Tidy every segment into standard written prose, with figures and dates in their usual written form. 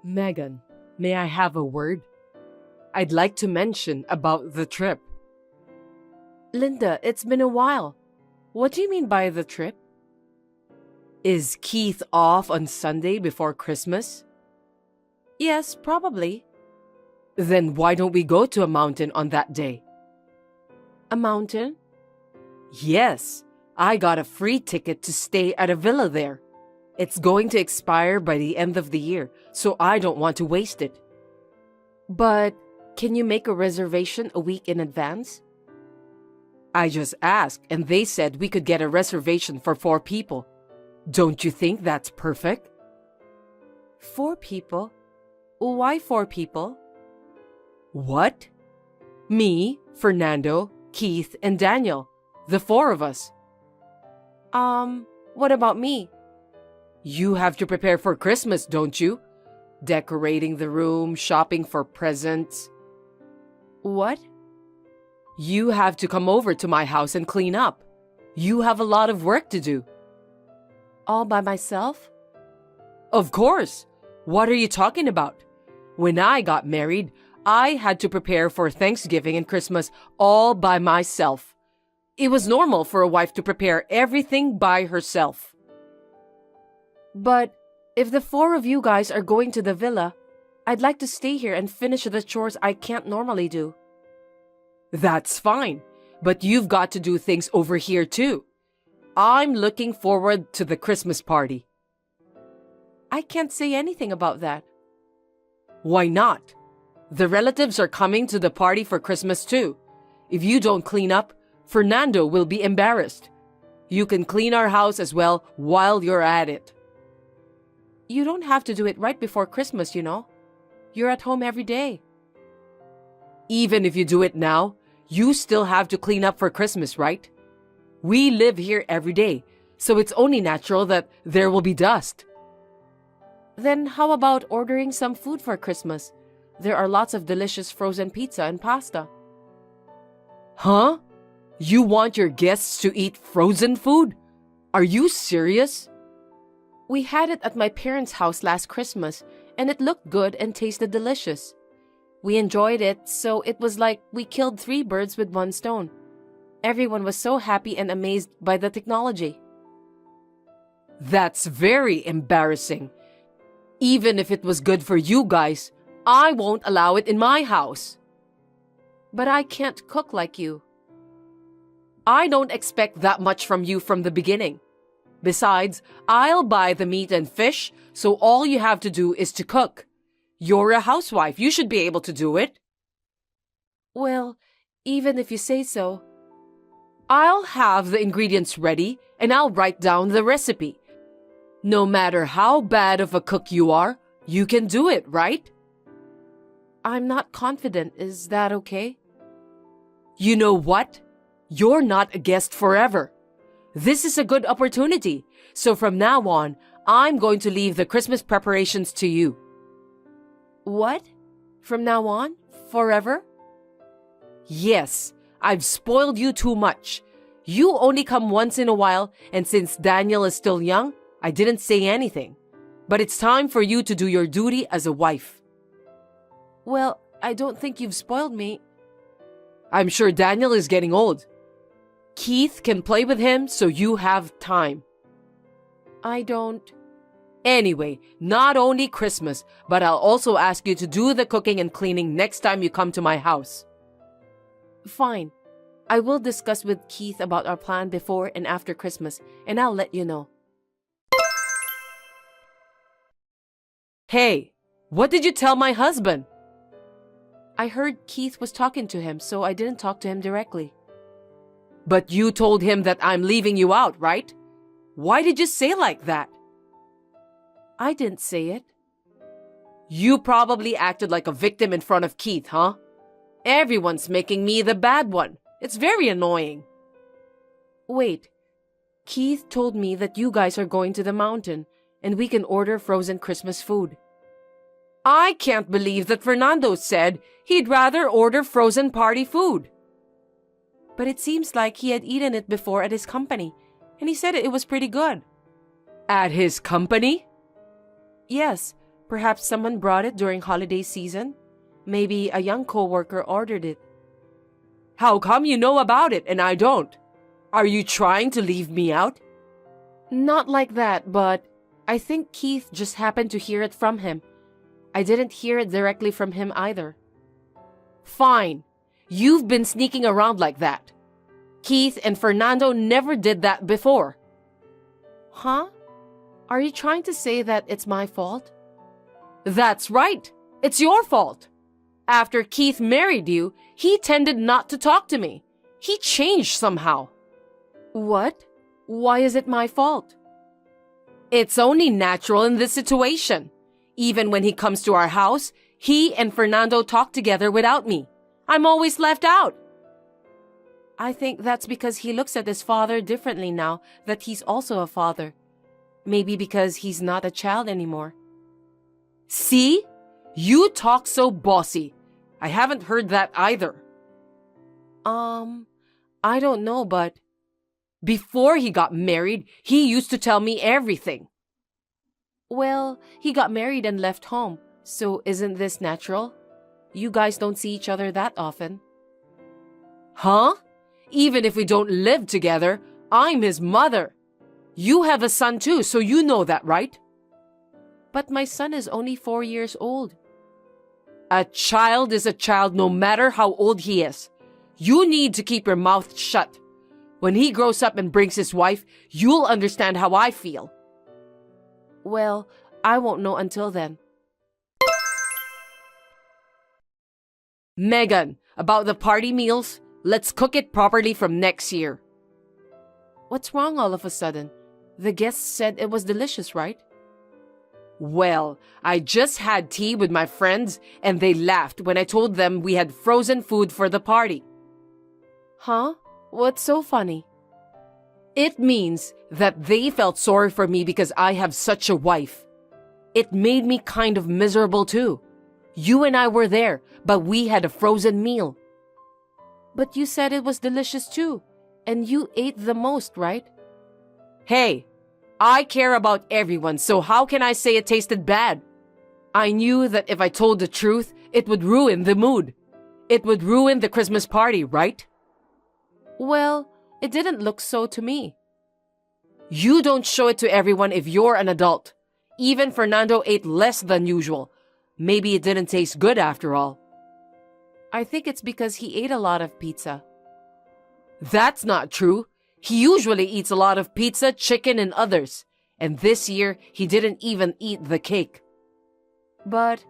Megan, may I have a word? I'd like to mention about the trip. Linda, it's been a while. What do you mean by the trip? Is Keith off on Sunday before Christmas? Yes, probably. Then why don't we go to a mountain on that day? A mountain? Yes, I got a free ticket to stay at a villa there. It's going to expire by the end of the year, so I don't want to waste it. But can you make a reservation a week in advance? I just asked, and they said we could get a reservation for 4 people. Don't you think that's perfect? 4 people? Why 4 people? What? Me, Fernando, Keith, and Daniel. The 4 of us. What about me? You have to prepare for Christmas, don't you? Decorating the room, shopping for presents. What? You have to come over to my house and clean up. You have a lot of work to do. All by myself? Of course. What are you talking about? When I got married, I had to prepare for Thanksgiving and Christmas all by myself. It was normal for a wife to prepare everything by herself. But if the 4 of you guys are going to the villa, I'd like to stay here and finish the chores I can't normally do. That's fine, but you've got to do things over here too. I'm looking forward to the Christmas party. I can't say anything about that. Why not? The relatives are coming to the party for Christmas too. If you don't clean up, Fernando will be embarrassed. You can clean our house as well while you're at it. You don't have to do it right before Christmas, you know. You're at home every day. Even if you do it now, you still have to clean up for Christmas, right? We live here every day, so it's only natural that there will be dust. Then how about ordering some food for Christmas? There are lots of delicious frozen pizza and pasta. Huh? You want your guests to eat frozen food? Are you serious? We had it at my parents' house last Christmas, and it looked good and tasted delicious. We enjoyed it, so it was like we killed 3 birds with 1 stone. Everyone was so happy and amazed by the technology. That's very embarrassing. Even if it was good for you guys, I won't allow it in my house. But I can't cook like you. I don't expect that much from you from the beginning. Besides, I'll buy the meat and fish, so all you have to do is to cook. You're a housewife. You should be able to do it. Well, even if you say so. I'll have the ingredients ready, and I'll write down the recipe. No matter how bad of a cook you are, you can do it, right? I'm not confident. Is that okay? You know what? You're not a guest forever. This is a good opportunity. So from now on, I'm going to leave the Christmas preparations to you. What? From now on? Forever? Yes, I've spoiled you too much. You only come once in a while, and since Daniel is still young, I didn't say anything. But it's time for you to do your duty as a wife. Well, I don't think you've spoiled me. I'm sure Daniel is getting old. Keith can play with him, so you have time. I don't... Anyway, not only Christmas, but I'll also ask you to do the cooking and cleaning next time you come to my house. Fine. I will discuss with Keith about our plan before and after Christmas, and I'll let you know. Hey, what did you tell my husband? I heard Keith was talking to him, so I didn't talk to him directly. But you told him that I'm leaving you out, right? Why did you say like that? I didn't say it. You probably acted like a victim in front of Keith, huh? Everyone's making me the bad one. It's very annoying. Wait. Keith told me that you guys are going to the mountain, and we can order frozen Christmas food. I can't believe that Fernando said he'd rather order frozen party food. But it seems like he had eaten it before at his company, and he said it was pretty good. At his company? Yes, Perhaps someone brought it during holiday season? Maybe a young coworker ordered it. How come you know about it and I don't? Are you trying to leave me out? Not like that, but I think Keith just happened to hear it from him. I didn't hear it directly from him either. Fine. You've been sneaking around like that. Keith and Fernando never did that before. Huh? Are you trying to say that it's my fault? That's right. It's your fault. After Keith married you, he tended not to talk to me. He changed somehow. What? Why is it my fault? It's only natural in this situation. Even when he comes to our house, he and Fernando talk together without me. I'm always left out. I think that's because he looks at his father differently now that he's also a father. Maybe because he's not a child anymore. See? You talk so bossy. I haven't heard that either. I don't know, but before he got married, he used to tell me everything. Well, he got married and left home, so isn't this natural? You guys don't see each other that often. Huh? Even if we don't live together, I'm his mother. You have a son too, so you know that, right? But my son is only 4 years old. A child is a child no matter how old he is. You need to keep your mouth shut. When he grows up and brings his wife, you'll understand how I feel. Well, I won't know until then. Megan, about the party meals, let's cook it properly from next year. What's wrong all of a sudden? The guests said it was delicious, right? Well, I just had tea with my friends and they laughed when I told them we had frozen food for the party. Huh? What's so funny? It means that they felt sorry for me because I have such a wife. It made me kind of miserable too. You and I were there, but we had a frozen meal. But you said it was delicious too, and you ate the most, right? Hey, I care about everyone, so how can I say it tasted bad? I knew that if I told the truth, it would ruin the mood. It would ruin the Christmas party, right? Well, it didn't look so to me. You don't show it to everyone if you're an adult. Even Fernando ate less than usual. Maybe it didn't taste good after all. I think it's because he ate a lot of pizza. That's not true. He usually eats a lot of pizza, chicken, and others. And this year, he didn't even eat the cake. But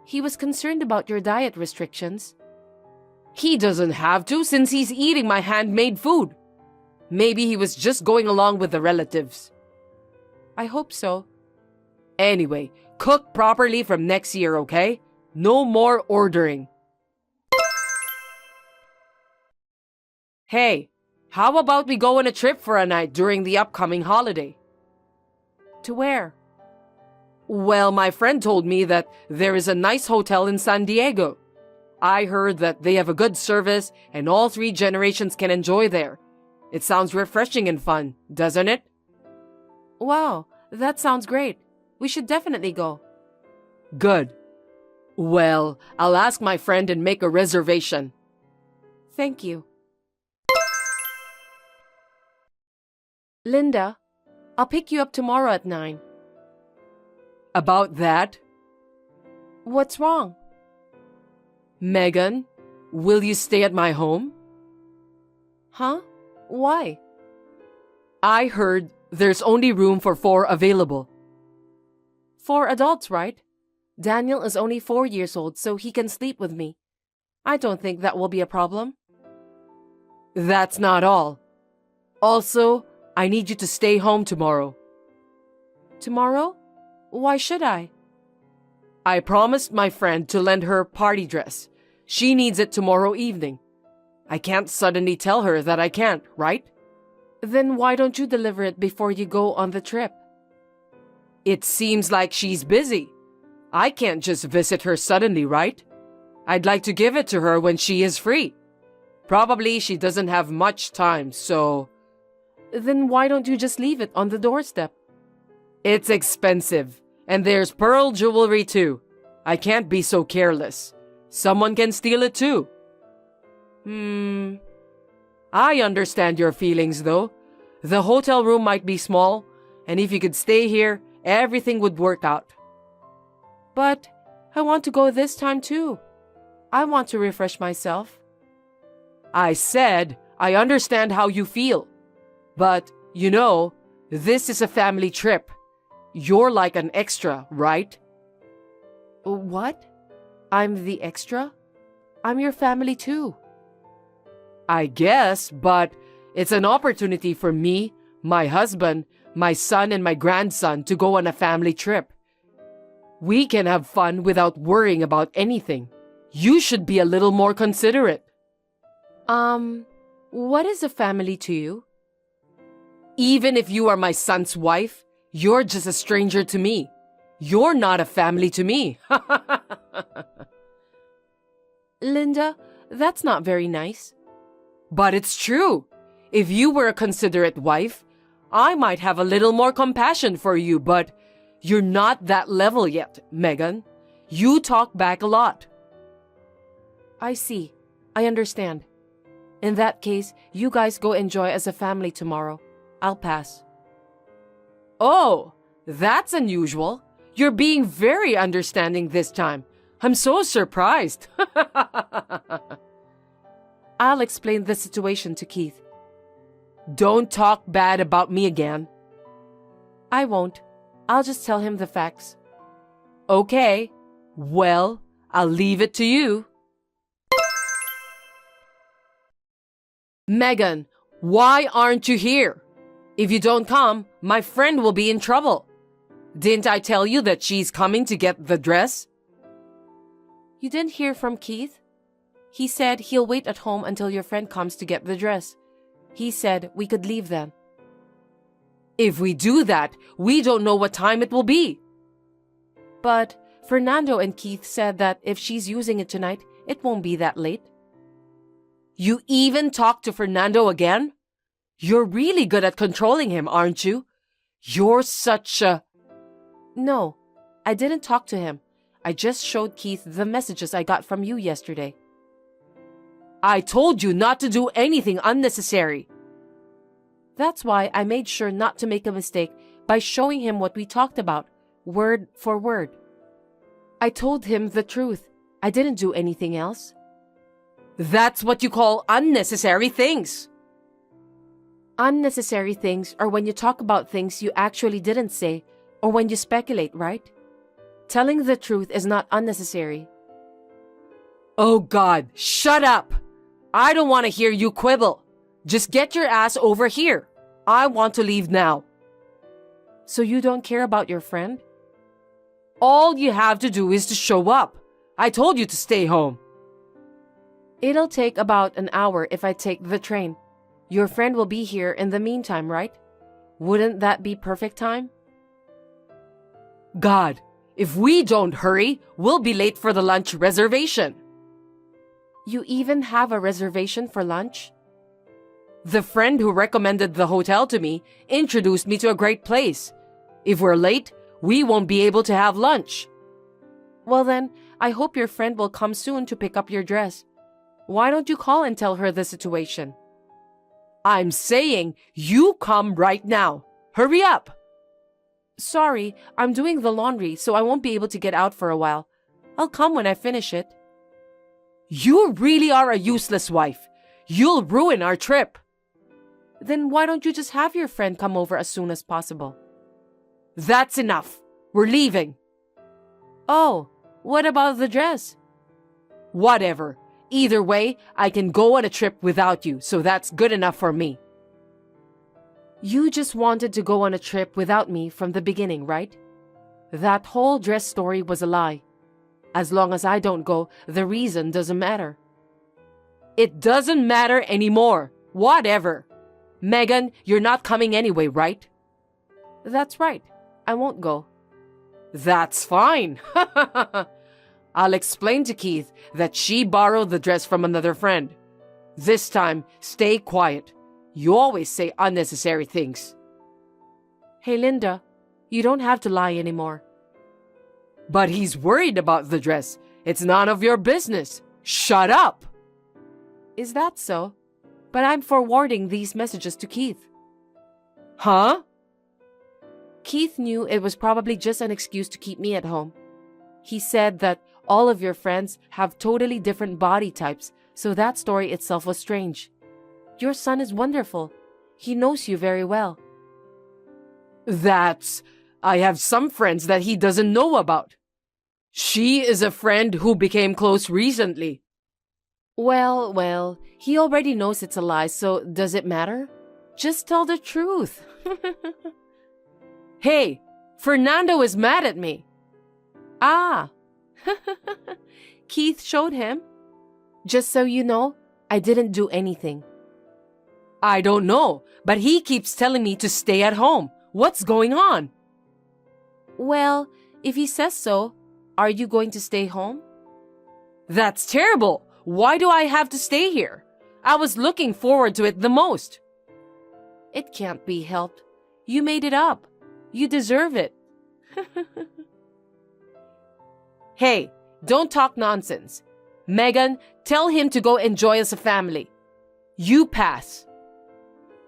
he was concerned about your diet restrictions. He doesn't have to since he's eating my handmade food. Maybe he was just going along with the relatives. I hope so. Anyway, cook properly from next year, okay? No more ordering. Hey, how about we go on a trip for a night during the upcoming holiday? To where? Well, my friend told me that there is a nice hotel in San Diego. I heard that they have a good service and all 3 generations can enjoy there. It sounds refreshing and fun, doesn't it? Wow, that sounds great. We should definitely go. Good. Well, I'll ask my friend and make a reservation. Thank you. Linda, I'll pick you up tomorrow at 9. About that? What's wrong? Megan, will you stay at my home? Huh? Why? I heard there's only room for 4 available. 4 adults, right? Daniel is only 4 years old, so he can sleep with me. I don't think that will be a problem. That's not all. Also, I need you to stay home tomorrow. Tomorrow? Why should I? I promised my friend to lend her party dress. She needs it tomorrow evening. I can't suddenly tell her that I can't, right? Then why don't you deliver it before you go on the trip? It seems like she's busy. I can't just visit her suddenly, right? I'd like to give it to her when she is free. Probably she doesn't have much time, so... Then why don't you just leave it on the doorstep? It's expensive. And there's pearl jewelry too. I can't be so careless. Someone can steal it too. I understand your feelings though. The hotel room might be small, and if you could stay here, everything would work out. But I want to go this time too. I want to refresh myself. I said I understand how you feel. But, you know, this is a family trip. You're like an extra, right? What? I'm the extra? I'm your family too. I guess, but it's an opportunity for me, my husband, my son, and my grandson to go on a family trip. We can have fun without worrying about anything. You should be a little more considerate. What is a family to you? Even if you are my son's wife, you're just a stranger to me. You're not a family to me. Linda, that's not very nice. But it's true. If you were a considerate wife, I might have a little more compassion for you, but you're not that level yet, Megan. You talk back a lot. I see. I understand. In that case, you guys go enjoy as a family tomorrow. I'll pass. Oh, that's unusual. You're being very understanding this time. I'm so surprised. I'll explain the situation to Keith. Don't talk bad about me again. I won't. I'll just tell him the facts. Okay. Well, I'll leave it to you. Megan, why aren't you here? If you don't come, my friend will be in trouble. Didn't I tell you that she's coming to get the dress? You didn't hear from Keith? He said he'll wait at home until your friend comes to get the dress. He said we could leave then. If we do that, we don't know what time it will be. But Fernando and Keith said that if she's using it tonight, it won't be that late. You even talked to Fernando again? You're really good at controlling him, aren't you? You're such a... No, I didn't talk to him. I just showed Keith the messages I got from you yesterday. I told you not to do anything unnecessary. That's why I made sure not to make a mistake by showing him what we talked about, word for word. I told him the truth. I didn't do anything else. That's what you call unnecessary things. Unnecessary things are when you talk about things you actually didn't say or when you speculate, right? Telling the truth is not unnecessary. Oh God, shut up! I don't want to hear you quibble. Just get your ass over here. I want to leave now. So you don't care about your friend? All you have to do is to show up. I told you to stay home. It'll take about an hour if I take the train. Your friend will be here in the meantime, right? Wouldn't that be perfect time? God, if we don't hurry, we'll be late for the lunch reservation. You even have a reservation for lunch? The friend who recommended the hotel to me introduced me to a great place. If we're late, we won't be able to have lunch. Well then, I hope your friend will come soon to pick up your dress. Why don't you call and tell her the situation? I'm saying you come right now. Hurry up. Sorry, I'm doing the laundry, so I won't be able to get out for a while. I'll come when I finish it. You really are a useless wife. You'll ruin our trip. Then why don't you just have your friend come over as soon as possible? That's enough. We're leaving. Oh, what about the dress? Whatever. Either way, I can go on a trip without you, so that's good enough for me. You just wanted to go on a trip without me from the beginning, right? That whole dress story was a lie. As long as I don't go, the reason doesn't matter. It doesn't matter anymore. Whatever. Megan, you're not coming anyway, right? That's right. I won't go. That's fine. I'll explain to Keith that she borrowed the dress from another friend. This time, stay quiet. You always say unnecessary things. Hey, Linda, you don't have to lie anymore. But he's worried about the dress. It's none of your business. Shut up! Is that so? But I'm forwarding these messages to Keith. Huh? Keith knew it was probably just an excuse to keep me at home. He said that all of your friends have totally different body types, so that story itself was strange. Your son is wonderful. He knows you very well. I have some friends that he doesn't know about. She is a friend who became close recently. Well, he already knows it's a lie, so does it matter? Just tell the truth. Hey, Fernando is mad at me. Ah. Keith showed him. Just so you know, I didn't do anything. I don't know, but he keeps telling me to stay at home. What's going on? Well, if he says so, are you going to stay home? That's terrible. Why do I have to stay here? I was looking forward to it the most. It can't be helped. You made it up. You deserve it. Hey, don't talk nonsense. Megan, tell him to go enjoy as a family. You pass.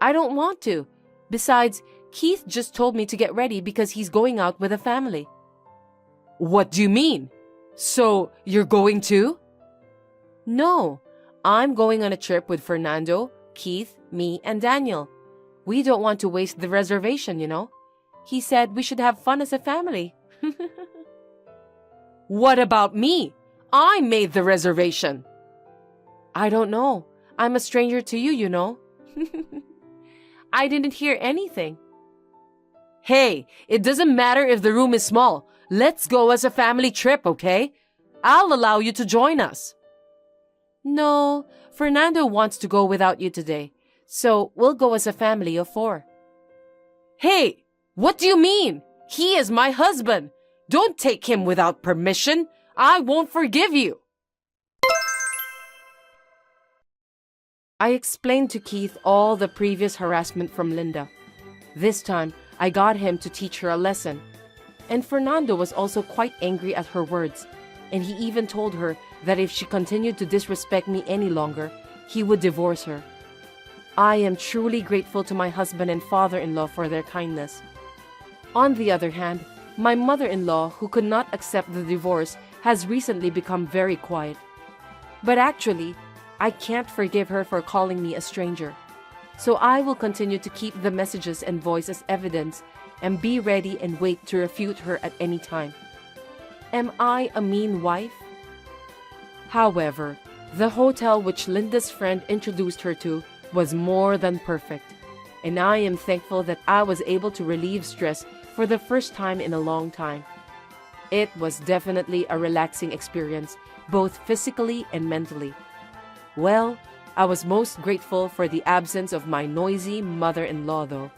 I don't want to. Besides, Keith just told me to get ready because he's going out with a family. What do you mean? So, you're going too? No, I'm going on a trip with Fernando, Keith, me, and Daniel. We don't want to waste the reservation, you know. He said we should have fun as a family. What about me? I made the reservation. I don't know. I'm a stranger to you, you know. I didn't hear anything. Hey, it doesn't matter if the room is small. Let's go as a family trip, okay? I'll allow you to join us. No, Fernando wants to go without you today. So we'll go as a family of 4. Hey, what do you mean? He is my husband. Don't take him without permission. I won't forgive you. I explained to Keith all the previous harassment from Linda. This time, I got him to teach her a lesson. And Fernando was also quite angry at her words, and he even told her that if she continued to disrespect me any longer, he would divorce her. I am truly grateful to my husband and father-in-law for their kindness. On the other hand, my mother-in-law, who could not accept the divorce, has recently become very quiet. But actually, I can't forgive her for calling me a stranger. So I will continue to keep the messages and voice as evidence and be ready and wait to refute her at any time. Am I a mean wife? However, the hotel which Linda's friend introduced her to was more than perfect, and I am thankful that I was able to relieve stress for the first time in a long time. It was definitely a relaxing experience, both physically and mentally. Well, I was most grateful for the absence of my noisy mother-in-law, though.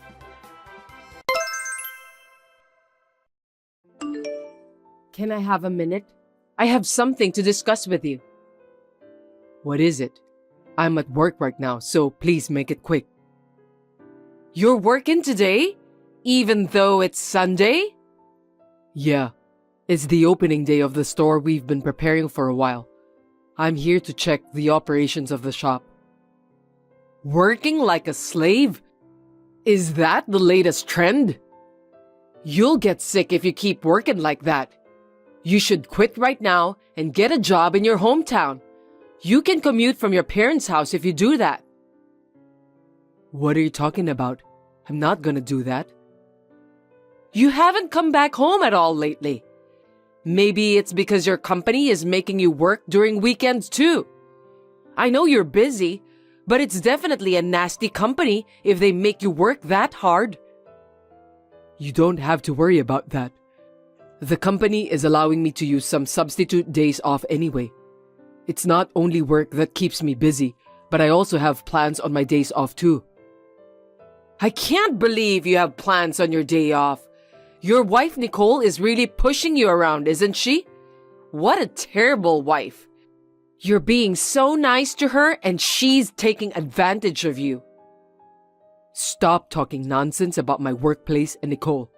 Can I have a minute? I have something to discuss with you. What is it? I'm at work right now, so please make it quick. You're working today? Even though it's Sunday? Yeah, it's the opening day of the store we've been preparing for a while. I'm here to check the operations of the shop. Working like a slave? Is that the latest trend? You'll get sick if you keep working like that. You should quit right now and get a job in your hometown. You can commute from your parents' house if you do that. What are you talking about? I'm not gonna do that. You haven't come back home at all lately. Maybe it's because your company is making you work during weekends too. I know you're busy, but it's definitely a nasty company if they make you work that hard. You don't have to worry about that. The company is allowing me to use some substitute days off anyway. It's not only work that keeps me busy, but I also have plans on my days off too. I can't believe you have plans on your day off. Your wife Nicole is really pushing you around, isn't she? What a terrible wife. You're being so nice to her and she's taking advantage of you. Stop talking nonsense about my workplace and Nicole.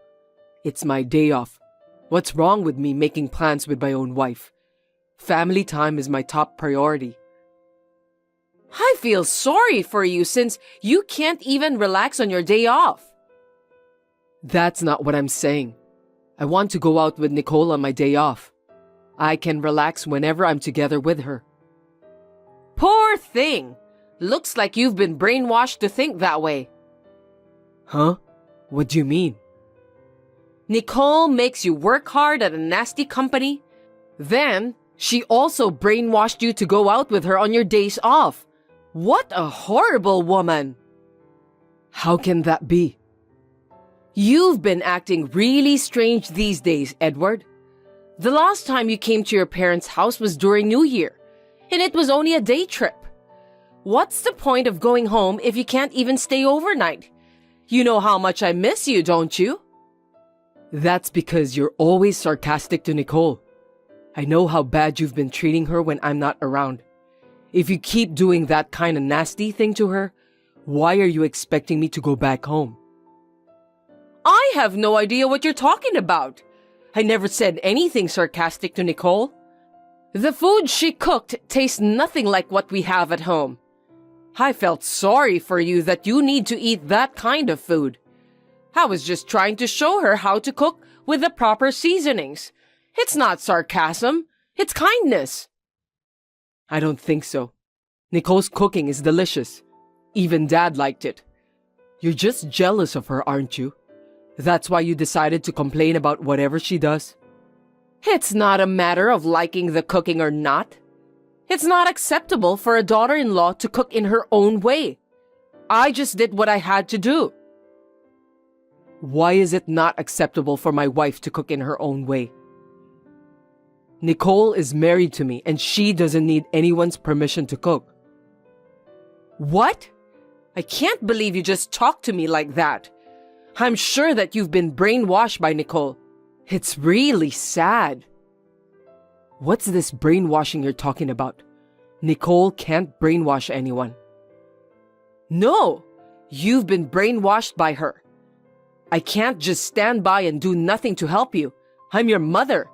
It's my day off. What's wrong with me making plans with my own wife? Family time is my top priority. I feel sorry for you since you can't even relax on your day off. That's not what I'm saying. I want to go out with Nicole on my day off. I can relax whenever I'm together with her. Poor thing. Looks like you've been brainwashed to think that way. Huh? What do you mean? Nicole makes you work hard at a nasty company. Then, she also brainwashed you to go out with her on your days off. What a horrible woman. How can that be? You've been acting really strange these days, Edward. The last time you came to your parents' house was during New Year, and it was only a day trip. What's the point of going home if you can't even stay overnight? You know how much I miss you, don't you? That's because you're always sarcastic to Nicole. I know how bad you've been treating her when I'm not around. If you keep doing that kind of nasty thing to her, why are you expecting me to go back home? I have no idea what you're talking about. I never said anything sarcastic to Nicole. The food she cooked tastes nothing like what we have at home. I felt sorry for you that you need to eat that kind of food. I was just trying to show her how to cook with the proper seasonings. It's not sarcasm, it's kindness. I don't think so. Nicole's cooking is delicious. Even Dad liked it. You're just jealous of her, aren't you? That's why you decided to complain about whatever she does? It's not a matter of liking the cooking or not. It's not acceptable for a daughter-in-law to cook in her own way. I just did what I had to do. Why is it not acceptable for my wife to cook in her own way? Nicole is married to me and she doesn't need anyone's permission to cook. What? I can't believe you just talked to me like that. I'm sure that you've been brainwashed by Nicole. It's really sad. What's this brainwashing you're talking about? Nicole can't brainwash anyone. No, you've been brainwashed by her. I can't just stand by and do nothing to help you. I'm your mother.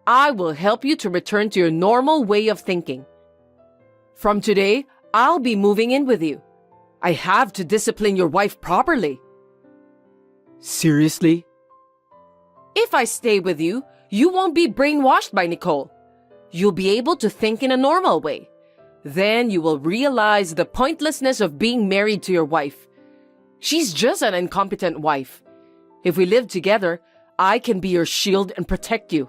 I will help you to return to your normal way of thinking. From today, I'll be moving in with you. I have to discipline your wife properly. Seriously? If I stay with you, you won't be brainwashed by Nicole. You'll be able to think in a normal way. Then you will realize the pointlessness of being married to your wife. She's just an incompetent wife. If we live together, I can be your shield and protect you.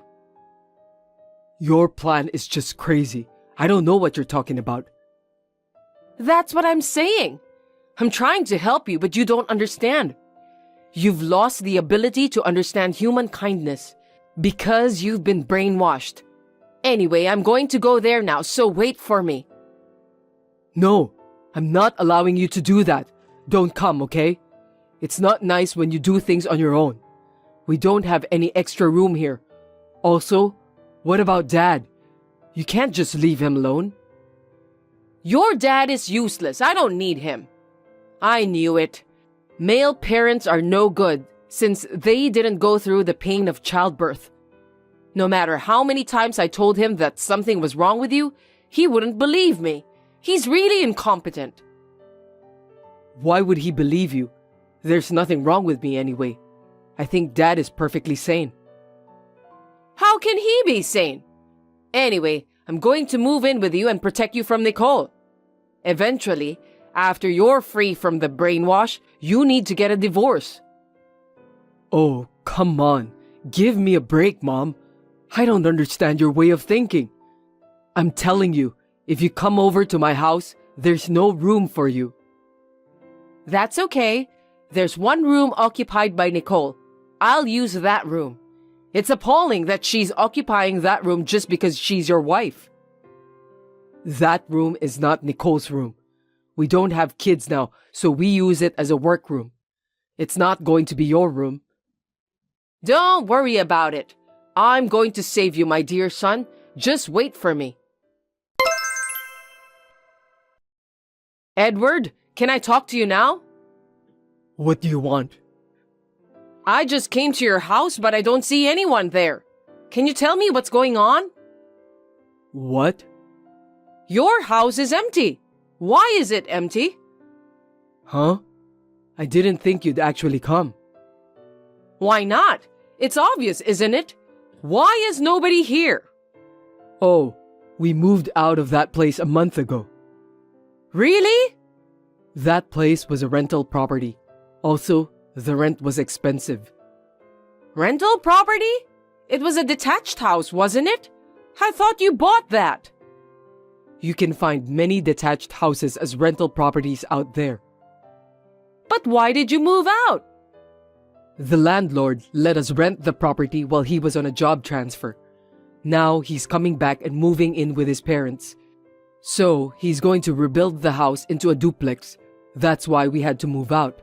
Your plan is just crazy. I don't know what you're talking about. That's what I'm saying. I'm trying to help you, but you don't understand. You've lost the ability to understand human kindness because you've been brainwashed. Anyway, I'm going to go there now, so wait for me. No, I'm not allowing you to do that. Don't come, okay? It's not nice when you do things on your own. We don't have any extra room here. Also, what about Dad? You can't just leave him alone. Your dad is useless. I don't need him. I knew it. Male parents are no good since they didn't go through the pain of childbirth. No matter how many times I told him that something was wrong with you, he wouldn't believe me. He's really incompetent. Why would he believe you? There's nothing wrong with me anyway. I think Dad is perfectly sane. How can he be sane? Anyway, I'm going to move in with you and protect you from Nicole. Eventually, after you're free from the brainwash, you need to get a divorce. Oh, come on. Give me a break, Mom. I don't understand your way of thinking. I'm telling you, if you come over to my house, there's no room for you. That's okay. There's one room occupied by Nicole. I'll use that room. It's appalling that she's occupying that room just because she's your wife. That room is not Nicole's room. We don't have kids now, so we use it as a workroom. It's not going to be your room. Don't worry about it. I'm going to save you, my dear son. Just wait for me. Edward, can I talk to you now? What do you want? I just came to your house, but I don't see anyone there. Can you tell me what's going on? What? Your house is empty. Why is it empty? Huh? I didn't think you'd actually come. Why not? It's obvious, isn't it? Why is nobody here? Oh, we moved out of that place a month ago. Really? That place was a rental property. Also, the rent was expensive. Rental property? It was a detached house, wasn't it? I thought you bought that. You can find many detached houses as rental properties out there. But why did you move out? The landlord let us rent the property while he was on a job transfer. Now he's coming back and moving in with his parents. So he's going to rebuild the house into a duplex. That's why we had to move out.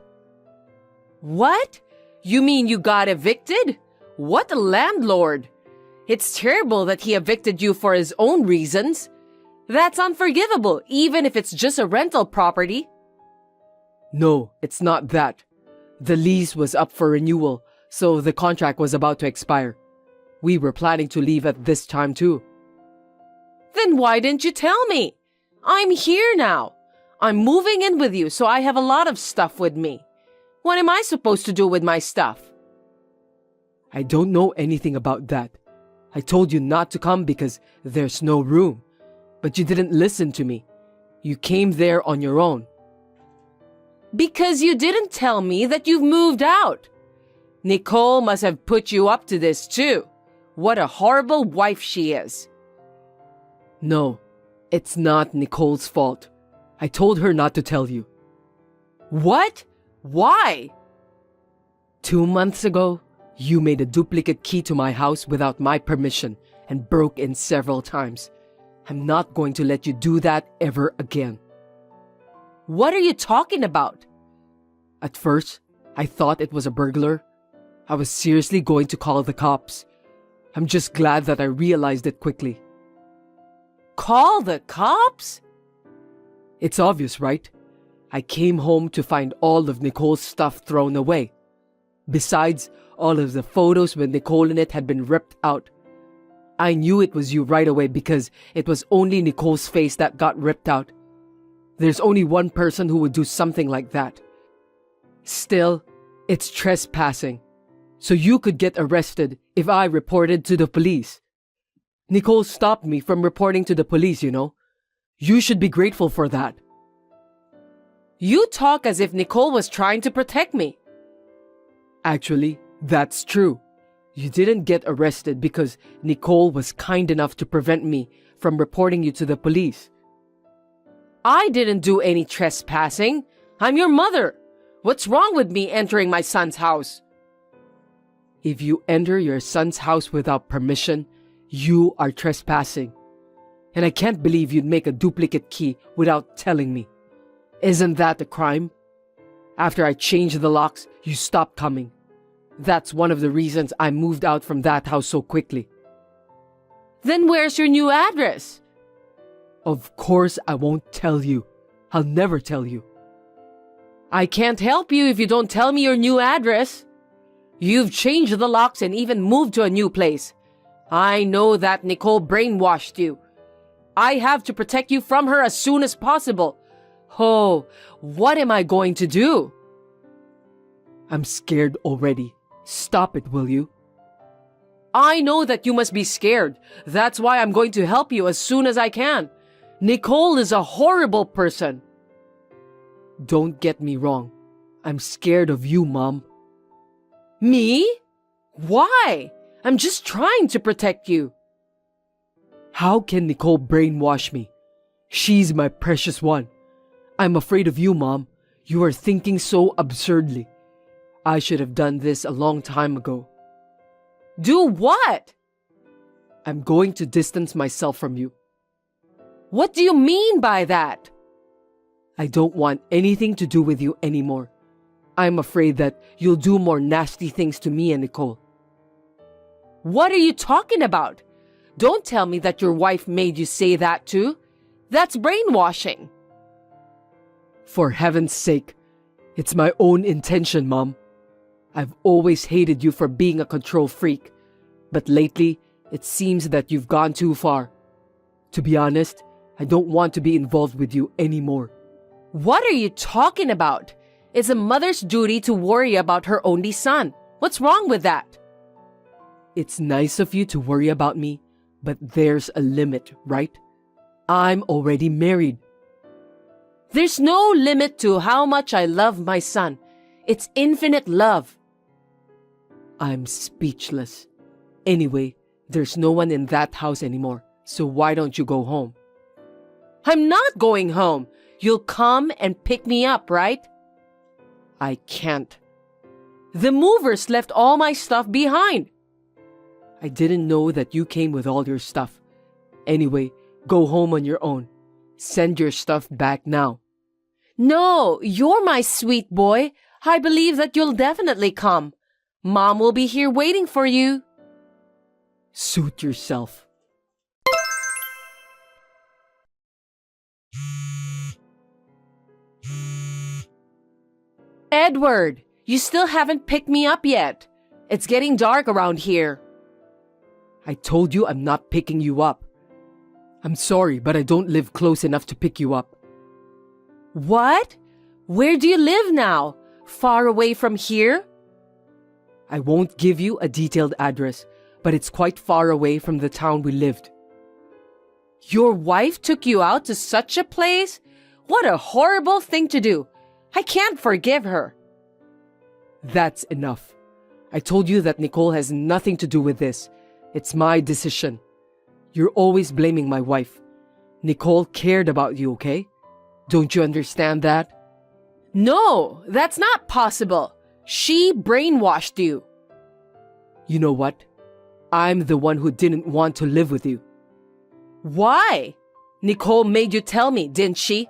What? You mean you got evicted? What a landlord! It's terrible that he evicted you for his own reasons. That's unforgivable, even if it's just a rental property. No, it's not that. The lease was up for renewal, so the contract was about to expire. We were planning to leave at this time too. Then why didn't you tell me? I'm here now. I'm moving in with you, so I have a lot of stuff with me. What am I supposed to do with my stuff? I don't know anything about that. I told you not to come because there's no room. But you didn't listen to me. You came there on your own. Because you didn't tell me that you've moved out. Nicole must have put you up to this too. What a horrible wife she is. No, it's not Nicole's fault. I told her not to tell you. What? Why? 2 months ago, you made a duplicate key to my house without my permission and broke in several times. I'm not going to let you do that ever again. What are you talking about? At first, I thought it was a burglar. I was seriously going to call the cops. I'm just glad that I realized it quickly. Call the cops? It's obvious, right? I came home to find all of Nicole's stuff thrown away. Besides, all of the photos with Nicole in it had been ripped out. I knew it was you right away because it was only Nicole's face that got ripped out. There's only one person who would do something like that. Still, it's trespassing. So you could get arrested if I reported to the police. Nicole stopped me from reporting to the police, you know. You should be grateful for that. You talk as if Nicole was trying to protect me. Actually, that's true. You didn't get arrested because Nicole was kind enough to prevent me from reporting you to the police. I didn't do any trespassing. I'm your mother. What's wrong with me entering my son's house? If you enter your son's house without permission, you are trespassing. And I can't believe you'd make a duplicate key without telling me. Isn't that a crime? After I changed the locks, you stopped coming. That's one of the reasons I moved out from that house so quickly. Then where's your new address? Of course I won't tell you. I'll never tell you. I can't help you if you don't tell me your new address. You've changed the locks and even moved to a new place. I know that Nicole brainwashed you. I have to protect you from her as soon as possible. Oh, what am I going to do? I'm scared already. Stop it, will you? I know that you must be scared. That's why I'm going to help you as soon as I can. Nicole is a horrible person. Don't get me wrong. I'm scared of you, Mom. Me? Why? I'm just trying to protect you. How can Nicole brainwash me? She's my precious one. I'm afraid of you, Mom. You are thinking so absurdly. I should have done this a long time ago. Do what? I'm going to distance myself from you. What do you mean by that? I don't want anything to do with you anymore. I'm afraid that you'll do more nasty things to me and Nicole. What are you talking about? Don't tell me that your wife made you say that too. That's brainwashing. For heaven's sake, it's my own intention, Mom. I've always hated you for being a control freak, but lately, it seems that you've gone too far. To be honest, I don't want to be involved with you anymore. What are you talking about? It's a mother's duty to worry about her only son. What's wrong with that? It's nice of you to worry about me, but there's a limit, right? I'm already married. There's no limit to how much I love my son. It's infinite love. I'm speechless. Anyway, there's no one in that house anymore, so why don't you go home? I'm not going home. You'll come and pick me up, right? I can't. The movers left all my stuff behind. I didn't know that you came with all your stuff. Anyway, go home on your own. Send your stuff back now. No, you're my sweet boy. I believe that you'll definitely come. Mom will be here waiting for you. Suit yourself. Edward, you still haven't picked me up yet. It's getting dark around here. I told you I'm not picking you up. I'm sorry, but I don't live close enough to pick you up. What? Where do you live now? Far away from here? I won't give you a detailed address, but it's quite far away from the town we lived. Your wife took you out to such a place? What a horrible thing to do. I can't forgive her. That's enough. I told you that Nicole has nothing to do with this. It's my decision. You're always blaming my wife. Nicole cared about you, okay? Don't you understand that? No, that's not possible. She brainwashed you. You know what? I'm the one who didn't want to live with you. Why? Nicole made you tell me, didn't she?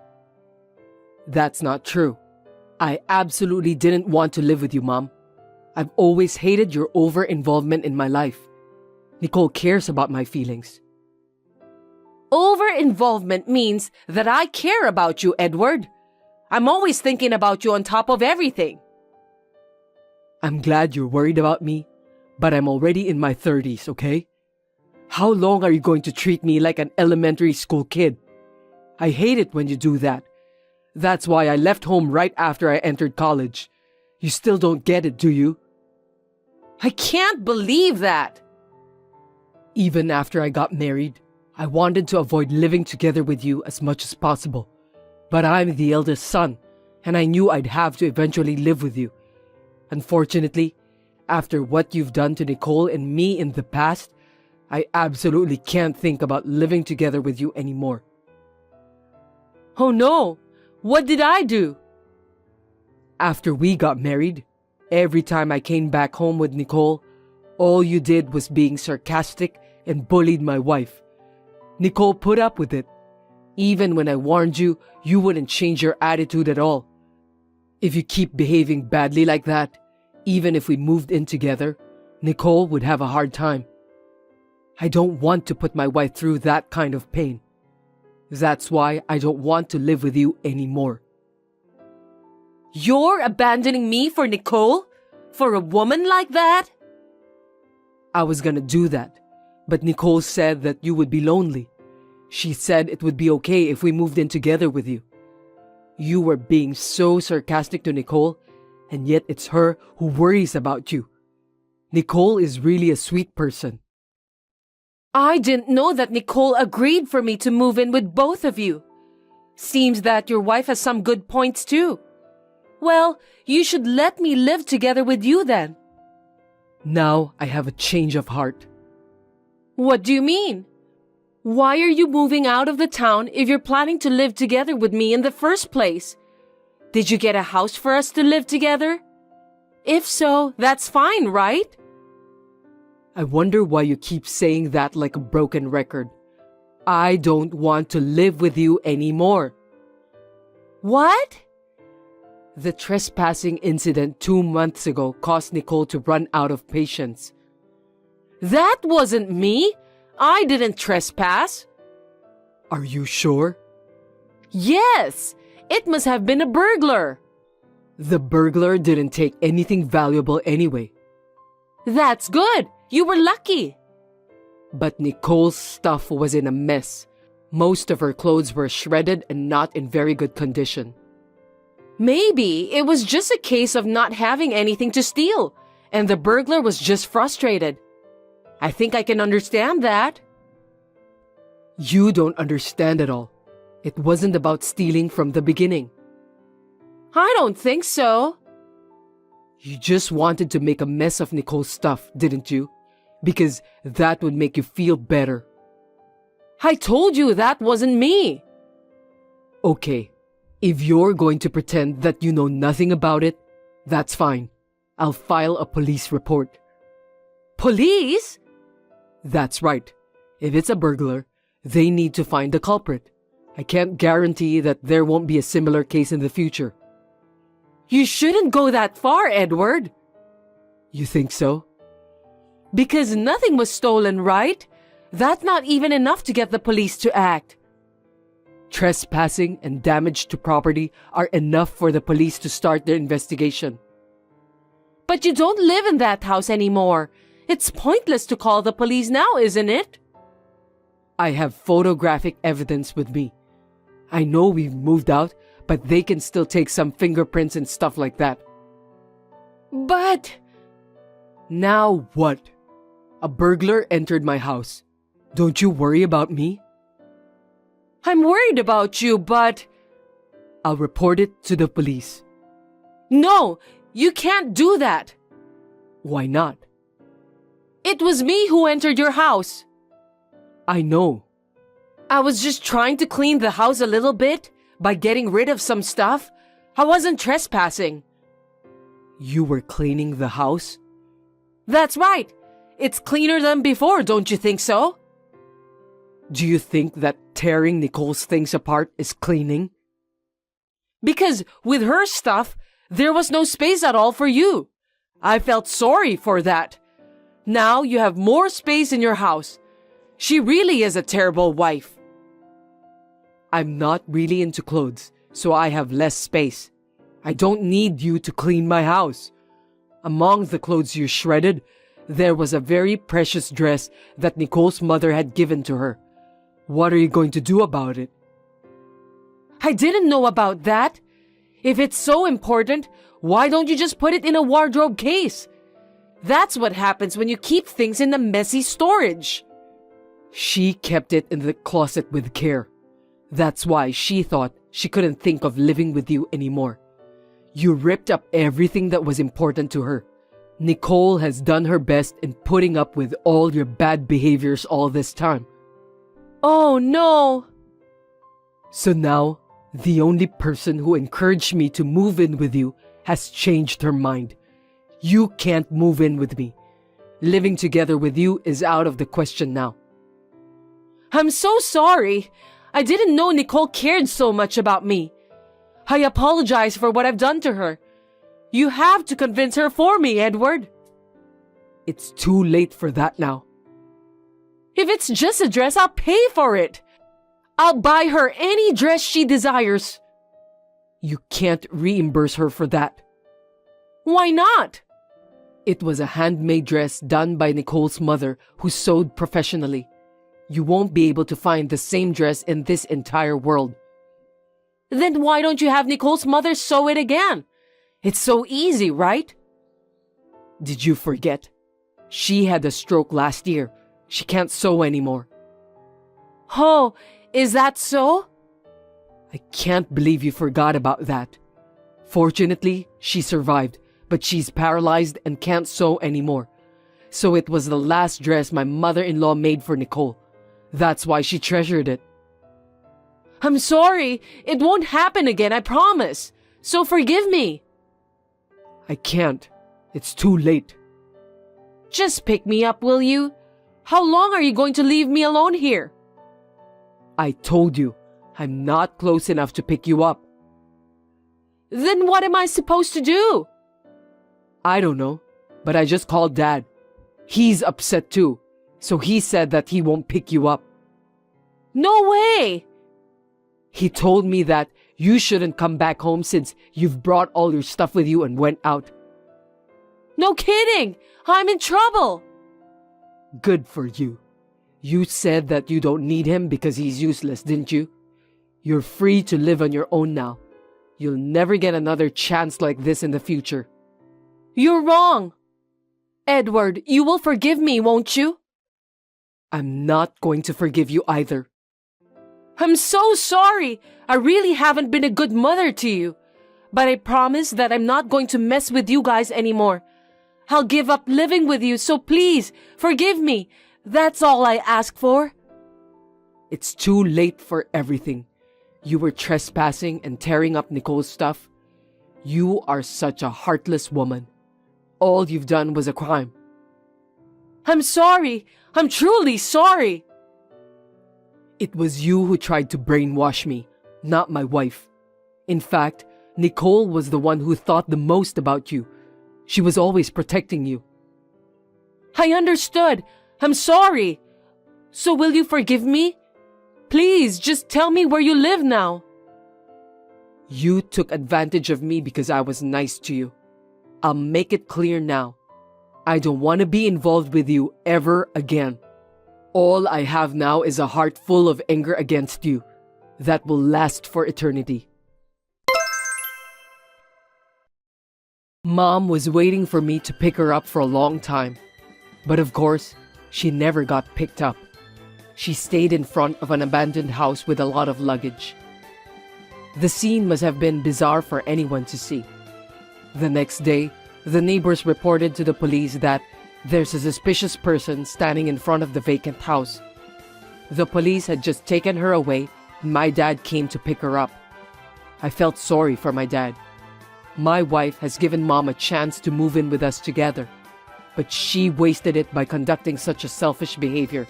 That's not true. I absolutely didn't want to live with you, Mom. I've always hated your over-involvement in my life. Nicole cares about my feelings. Over-involvement means that I care about you, Edward. I'm always thinking about you on top of everything. I'm glad you're worried about me, but I'm already in my 30s, okay? How long are you going to treat me like an elementary school kid? I hate it when you do that. That's why I left home right after I entered college. You still don't get it, do you? I can't believe that. Even after I got married, I wanted to avoid living together with you as much as possible. But I'm the eldest son, and I knew I'd have to eventually live with you. Unfortunately, after what you've done to Nicole and me in the past, I absolutely can't think about living together with you anymore. Oh no! What did I do? After we got married, every time I came back home with Nicole, all you did was being sarcastic and bullied my wife. Nicole put up with it. Even when I warned you, you wouldn't change your attitude at all. If you keep behaving badly like that, even if we moved in together, Nicole would have a hard time. I don't want to put my wife through that kind of pain. That's why I don't want to live with you anymore. You're abandoning me for Nicole? For a woman like that? I was gonna do that, but Nicole said that you would be lonely. She said it would be okay if we moved in together with you. You were being so sarcastic to Nicole, and yet it's her who worries about you. Nicole is really a sweet person. I didn't know that Nicole agreed for me to move in with both of you. Seems that your wife has some good points too. Well, you should let me live together with you then. Now I have a change of heart. What do you mean? Why are you moving out of the town if you're planning to live together with me in the first place? Did you get a house for us to live together? If so, that's fine, right? I wonder why you keep saying that like a broken record. I don't want to live with you anymore. What? The trespassing incident 2 months ago caused Nicole to run out of patience. That wasn't me. I didn't trespass. Are you sure? Yes, it must have been a burglar. The burglar didn't take anything valuable anyway. That's good. You were lucky. But Nicole's stuff was in a mess. Most of her clothes were shredded and not in very good condition. Maybe it was just a case of not having anything to steal, and the burglar was just frustrated. I think I can understand that. You don't understand at all. It wasn't about stealing from the beginning. I don't think so. You just wanted to make a mess of Nicole's stuff, didn't you? Because that would make you feel better. I told you that wasn't me. Okay, if you're going to pretend that you know nothing about it, that's fine. I'll file a police report. Police? That's right. If it's a burglar, they need to find the culprit. I can't guarantee that there won't be a similar case in the future. You shouldn't go that far, Edward. You think so? Because nothing was stolen, right? That's not even enough to get the police to act. Trespassing and damage to property are enough for the police to start their investigation. But you don't live in that house anymore. It's pointless to call the police now, isn't it? I have photographic evidence with me. I know we've moved out, but they can still take some fingerprints and stuff like that. But... Now what? A burglar entered my house. Don't you worry about me? I'm worried about you, but... I'll report it to the police. No, you can't do that. Why not? It was me who entered your house. I know. I was just trying to clean the house a little bit by getting rid of some stuff. I wasn't trespassing. You were cleaning the house? That's right. It's cleaner than before, don't you think so? Do you think that tearing Nicole's things apart is cleaning? Because with her stuff, there was no space at all for you. I felt sorry for that. Now you have more space in your house. She really is a terrible wife. I'm not really into clothes, so I have less space. I don't need you to clean my house. Among the clothes you shredded, there was a very precious dress that Nicole's mother had given to her. What are you going to do about it? I didn't know about that. If it's so important, why don't you just put it in a wardrobe case? That's what happens when you keep things in a messy storage. She kept it in the closet with care. That's why she thought she couldn't think of living with you anymore. You ripped up everything that was important to her. Nicole has done her best in putting up with all your bad behaviors all this time. Oh no! So now, the only person who encouraged me to move in with you has changed her mind. You can't move in with me. Living together with you is out of the question now. I'm so sorry. I didn't know Nicole cared so much about me. I apologize for what I've done to her. You have to convince her for me, Edward. It's too late for that now. If it's just a dress, I'll pay for it. I'll buy her any dress she desires. You can't reimburse her for that. Why not? It was a handmade dress done by Nicole's mother who sewed professionally. You won't be able to find the same dress in this entire world. Then why don't you have Nicole's mother sew it again? It's so easy, right? Did you forget? She had a stroke last year. She can't sew anymore. Oh, is that so? I can't believe you forgot about that. Fortunately, she survived, but she's paralyzed and can't sew anymore. So it was the last dress my mother-in-law made for Nicole. That's why she treasured it. I'm sorry. It won't happen again, I promise. So forgive me. I can't. It's too late. Just pick me up, will you? How long are you going to leave me alone here? I told you, I'm not close enough to pick you up. Then what am I supposed to do? I don't know, but I just called Dad. He's upset too, so he said that he won't pick you up. No way! He told me that You shouldn't come back home since you've brought all your stuff with you and went out. No kidding! I'm in trouble! Good for you. You said that you don't need him because he's useless, didn't you? You're free to live on your own now. You'll never get another chance like this in the future. You're wrong! Edward, you will forgive me, won't you? I'm not going to forgive you either. I'm so sorry! I really haven't been a good mother to you. But I promise that I'm not going to mess with you guys anymore. I'll give up living with you, so please, forgive me. That's all I ask for. It's too late for everything. You were trespassing and tearing up Nicole's stuff. You are such a heartless woman. All you've done was a crime. I'm sorry. I'm truly sorry. It was you who tried to brainwash me, not my wife. In fact, Nicole was the one who thought the most about you. She was always protecting you. I understood. I'm sorry. So will you forgive me? Please, just tell me where you live now. You took advantage of me because I was nice to you. I'll make it clear now. I don't want to be involved with you ever again. All I have now is a heart full of anger against you that will last for eternity. Mom was waiting for me to pick her up for a long time. But of course, she never got picked up. She stayed in front of an abandoned house with a lot of luggage. The scene must have been bizarre for anyone to see. The next day, the neighbors reported to the police that there's a suspicious person standing in front of the vacant house. The police had just taken her away, and my dad came to pick her up. I felt sorry for my dad. My wife has given Mom a chance to move in with us together, but she wasted it by conducting such a selfish behavior.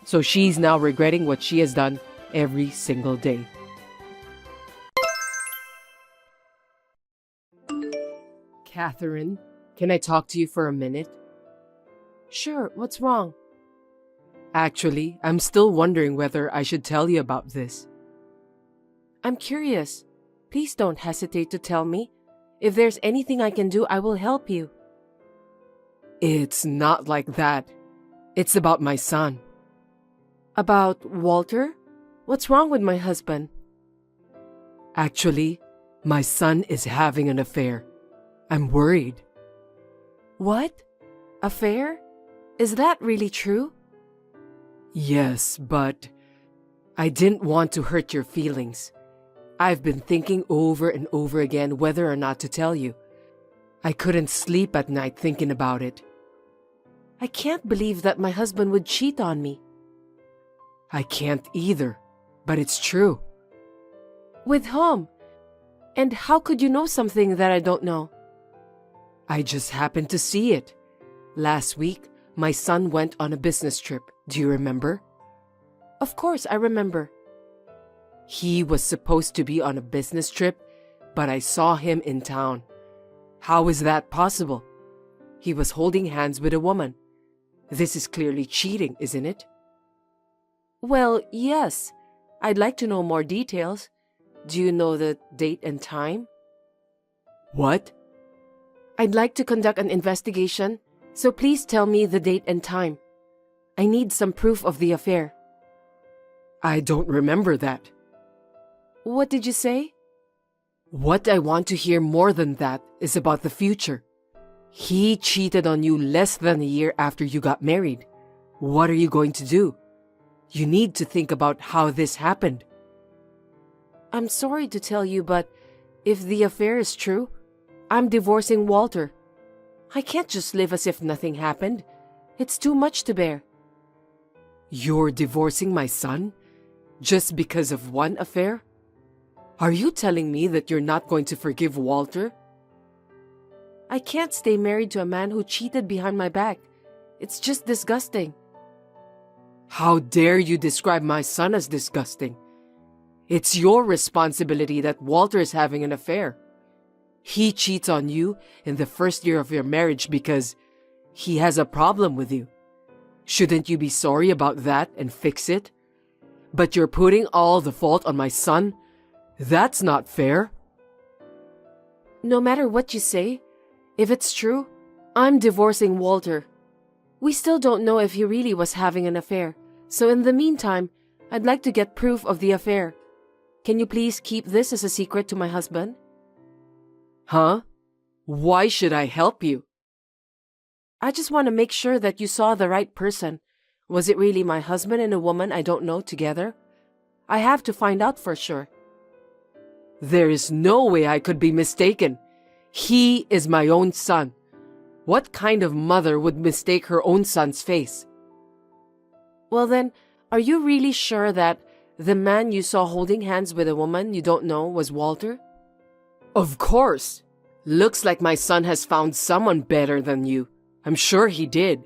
So she's now regretting what she has done every single day. Catherine, can I talk to you for a minute? Sure, what's wrong? Actually, I'm still wondering whether I should tell you about this. I'm curious. Please don't hesitate to tell me. If there's anything I can do, I will help you. It's not like that. It's about my son. About Walter? What's wrong with my husband? Actually, my son is having an affair. I'm worried. What? Affair? Is that really true? Yes, but I didn't want to hurt your feelings. I've been thinking over and over again whether or not to tell you. I couldn't sleep at night thinking about it. I can't believe that my husband would cheat on me. I can't either, but it's true. With whom? And how could you know something that I don't know? I just happened to see it. Last week, my son went on a business trip. Do you remember? Of course, I remember. He was supposed to be on a business trip, but I saw him in town. How is that possible? He was holding hands with a woman. This is clearly cheating, isn't it? Well, yes. I'd like to know more details. Do you know the date and time? What? I'd like to conduct an investigation, so please tell me the date and time. I need some proof of the affair. I don't remember that. What did you say? What I want to hear more than that is about the future. He cheated on you less than a year after you got married. What are you going to do? You need to think about how this happened. I'm sorry to tell you, but if the affair is true, I'm divorcing Walter. I can't just live as if nothing happened. It's too much to bear. You're divorcing my son? Just because of one affair? Are you telling me that you're not going to forgive Walter? I can't stay married to a man who cheated behind my back. It's just disgusting. How dare you describe my son as disgusting? It's your responsibility that Walter is having an affair. He cheats on you in the first year of your marriage because he has a problem with you. Shouldn't you be sorry about that and fix it? But you're putting all the fault on my son? That's not fair. No matter what you say, if it's true, I'm divorcing Walter. We still don't know if he really was having an affair, so in the meantime, I'd like to get proof of the affair. Can you please keep this as a secret to my husband? Huh? Why should I help you? I just want to make sure that you saw the right person. Was it really my husband and a woman I don't know together? I have to find out for sure. There is no way I could be mistaken. He is my own son. What kind of mother would mistake her own son's face? Well then, are you really sure that the man you saw holding hands with a woman you don't know was Walter? Of course. Looks like my son has found someone better than you. I'm sure he did.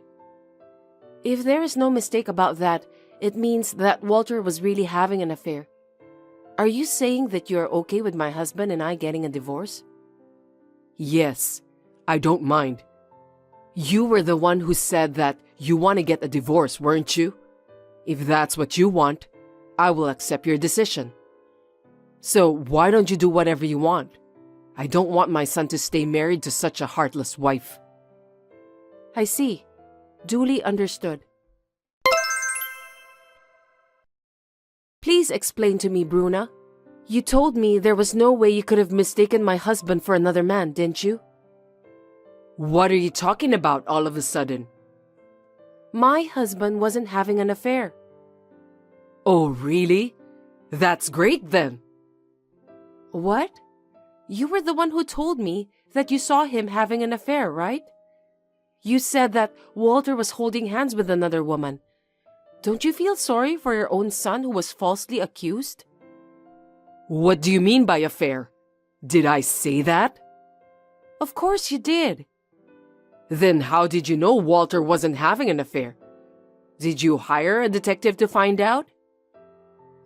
If there is no mistake about that, it means that Walter was really having an affair. Are you saying that you're okay with my husband and I getting a divorce? Yes, I don't mind. You were the one who said that you want to get a divorce, weren't you? If that's what you want, I will accept your decision. So why don't you do whatever you want? I don't want my son to stay married to such a heartless wife. I see. Duly understood. Please explain to me, Bruna. You told me there was no way you could have mistaken my husband for another man, didn't you? What are you talking about all of a sudden? My husband wasn't having an affair. Oh, really? That's great then. What? You were the one who told me that you saw him having an affair, right? You said that Walter was holding hands with another woman. Don't you feel sorry for your own son who was falsely accused? What do you mean by affair? Did I say that? Of course you did. Then how did you know Walter wasn't having an affair? Did you hire a detective to find out?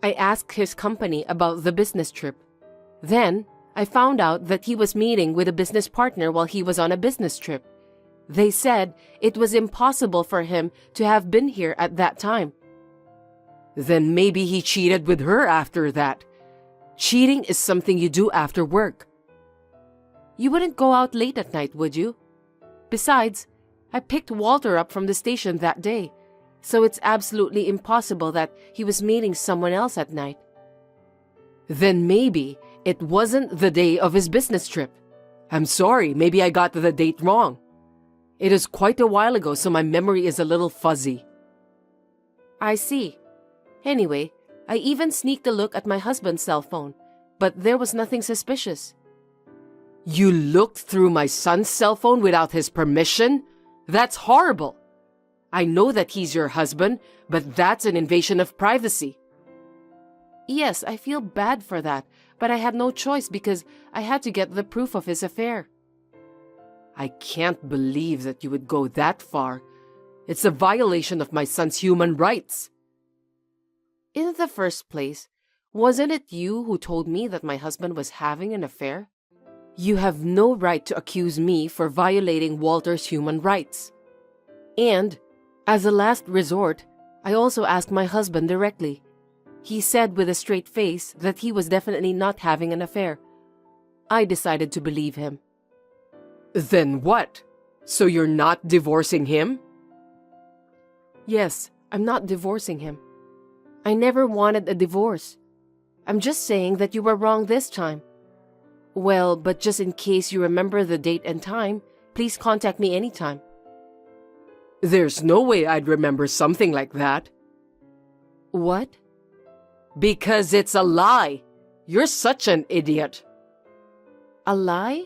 I asked his company about the business trip. Then, I found out that he was meeting with a business partner while he was on a business trip. They said it was impossible for him to have been here at that time. Then maybe he cheated with her after that. Cheating is something you do after work. You wouldn't go out late at night, would you? Besides, I picked Walter up from the station that day, so it's absolutely impossible that he was meeting someone else at night. Then maybe it wasn't the day of his business trip. I'm sorry, maybe I got the date wrong. It is quite a while ago, so my memory is a little fuzzy. I see. Anyway, I even sneaked a look at my husband's cell phone, but there was nothing suspicious. You looked through my son's cell phone without his permission? That's horrible. I know that he's your husband, but that's an invasion of privacy. Yes, I feel bad for that, but I had no choice because I had to get the proof of his affair. I can't believe that you would go that far. It's a violation of my son's human rights. In the first place, wasn't it you who told me that my husband was having an affair? You have no right to accuse me for violating Walter's human rights. And, as a last resort, I also asked my husband directly. He said with a straight face that he was definitely not having an affair. I decided to believe him. Then what? So you're not divorcing him? Yes, I'm not divorcing him. I never wanted a divorce. I'm just saying that you were wrong this time. Well, but just in case you remember the date and time, please contact me anytime. There's no way I'd remember something like that. What? Because it's a lie. You're such an idiot. A lie?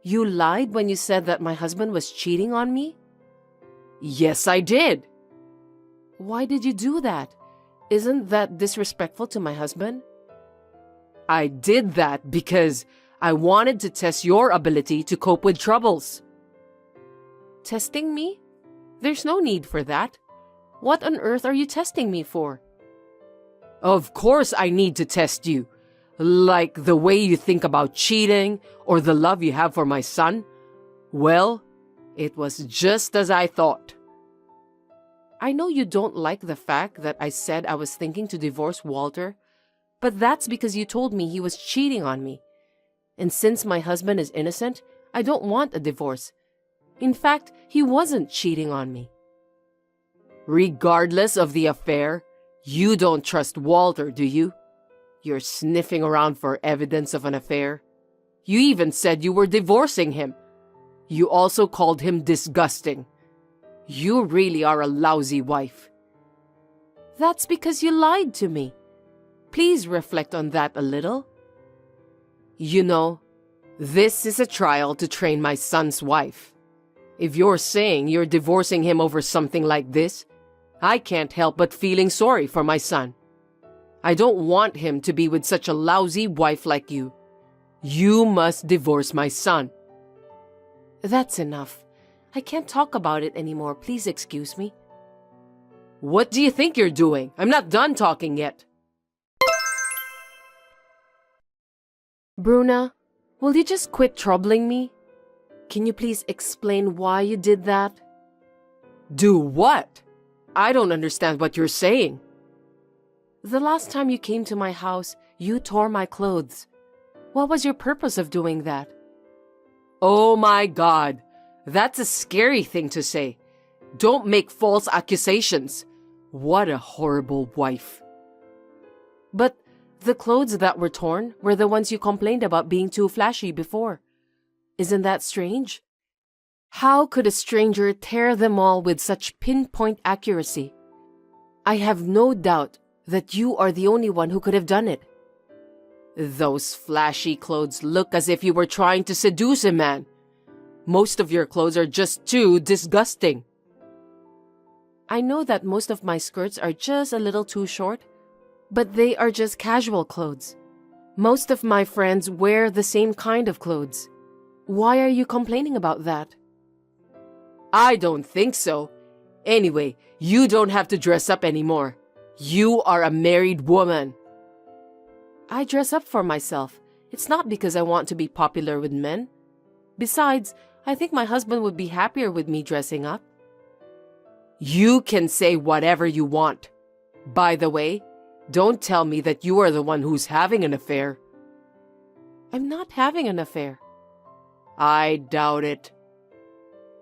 You lied when you said that my husband was cheating on me? Yes, I did. Why did you do that? Isn't that disrespectful to my husband? I did that because I wanted to test your ability to cope with troubles. Testing me? There's no need for that. What on earth are you testing me for? Of course I need to test you. Like the way you think about cheating or the love you have for my son. Well, it was just as I thought. I know you don't like the fact that I said I was thinking to divorce Walter, But that's because you told me he was cheating on me. And since my husband is innocent, I don't want a divorce. In fact, he wasn't cheating on me. Regardless of the affair, you don't trust Walter, do you? You're sniffing around for evidence of an affair. You even said you were divorcing him. You also called him disgusting. You really are a lousy wife. That's because you lied to me. Please reflect on that a little. You know, this is a trial to train my son's wife. If you're saying you're divorcing him over something like this, I can't help but feeling sorry for my son. I don't want him to be with such a lousy wife like you. You must divorce my son. That's enough. I can't talk about it anymore. Please excuse me. What do you think you're doing? I'm not done talking yet. Bruna, will you just quit troubling me? Can you please explain why you did that? Do what? I don't understand what you're saying. The last time you came to my house, you tore my clothes. What was your purpose of doing that? Oh my God, that's a scary thing to say. Don't make false accusations. What a horrible wife. But the clothes that were torn were the ones you complained about being too flashy before. Isn't that strange? How could a stranger tear them all with such pinpoint accuracy? I have no doubt that you are the only one who could have done it. Those flashy clothes look as if you were trying to seduce a man. Most of your clothes are just too disgusting. I know that most of my skirts are just a little too short, but they are just casual clothes. Most of my friends wear the same kind of clothes. Why are you complaining about that? I don't think so. Anyway, you don't have to dress up anymore. You are a married woman. I dress up for myself. It's not because I want to be popular with men. Besides, I think my husband would be happier with me dressing up. You can say whatever you want. By the way, don't tell me that you are the one who's having an affair. I'm not having an affair. I doubt it.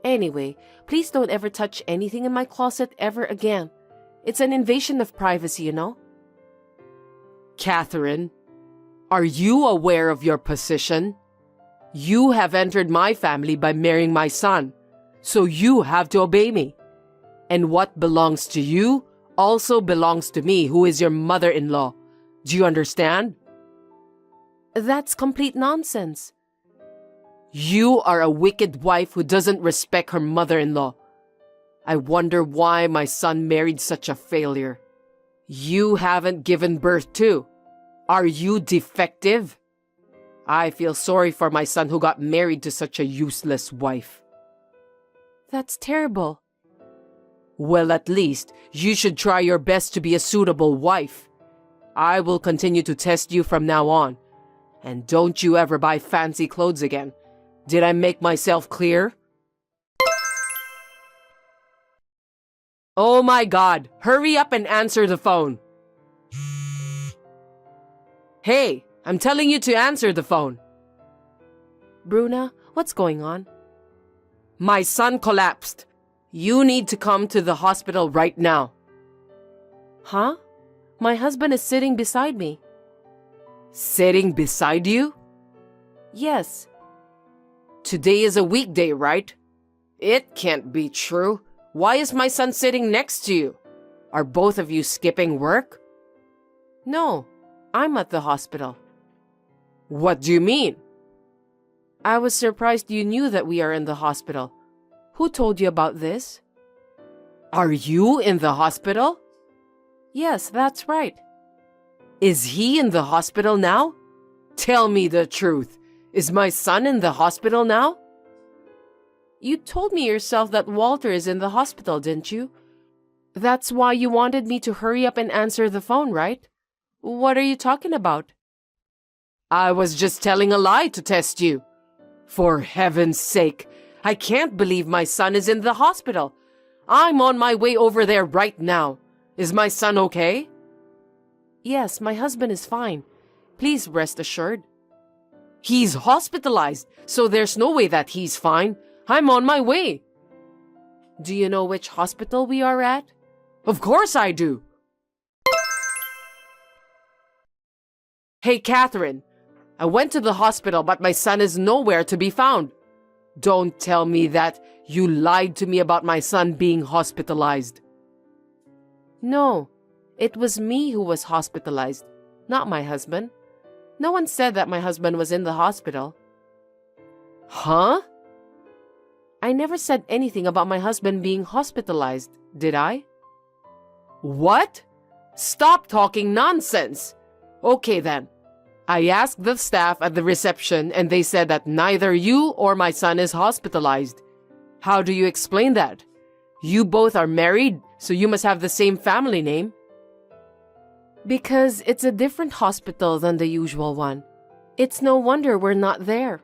Anyway, please don't ever touch anything in my closet ever again. It's an invasion of privacy, you know? Catherine, are you aware of your position? You have entered my family by marrying my son, so you have to obey me. And what belongs to you also belongs to me, who is your mother-in-law. Do you understand? That's complete nonsense. You are a wicked wife who doesn't respect her mother-in-law. I wonder why my son married such a failure. You haven't given birth to. Are you defective? I feel sorry for my son who got married to such a useless wife. That's terrible. Well, at least you should try your best to be a suitable wife. I will continue to test you from now on. And don't you ever buy fancy clothes again. Did I make myself clear? Oh my God, hurry up and answer the phone. Hey, I'm telling you to answer the phone. Bruna, what's going on? My son collapsed. You need to come to the hospital right now. Huh? My husband is sitting beside me. Sitting beside you? Yes. Today is a weekday, right? It can't be true. Why is my son sitting next to you? Are both of you skipping work? No, I'm at the hospital. What do you mean? I was surprised you knew that we are in the hospital. Who told you about this? Are you in the hospital? Yes, that's right. Is he in the hospital now? Tell me the truth. Is my son in the hospital now? You told me yourself that Walter is in the hospital, didn't you? That's why you wanted me to hurry up and answer the phone, right? What are you talking about? I was just telling a lie to test you. For heaven's sake, I can't believe my son is in the hospital. I'm on my way over there right now. Is my son okay? Yes, my husband is fine. Please rest assured. He's hospitalized, so there's no way that he's fine. I'm on my way. Do you know which hospital we are at? Of course I do. Hey, Catherine. I went to the hospital, but my son is nowhere to be found. Don't tell me that you lied to me about my son being hospitalized. No, it was me who was hospitalized, not my husband. No one said that my husband was in the hospital. Huh? I never said anything about my husband being hospitalized, did I? What? Stop talking nonsense. Okay then. I asked the staff at the reception and they said that neither you or my son is hospitalized. How do you explain that? You both are married, so you must have the same family name. Because it's a different hospital than the usual one. It's no wonder we're not there.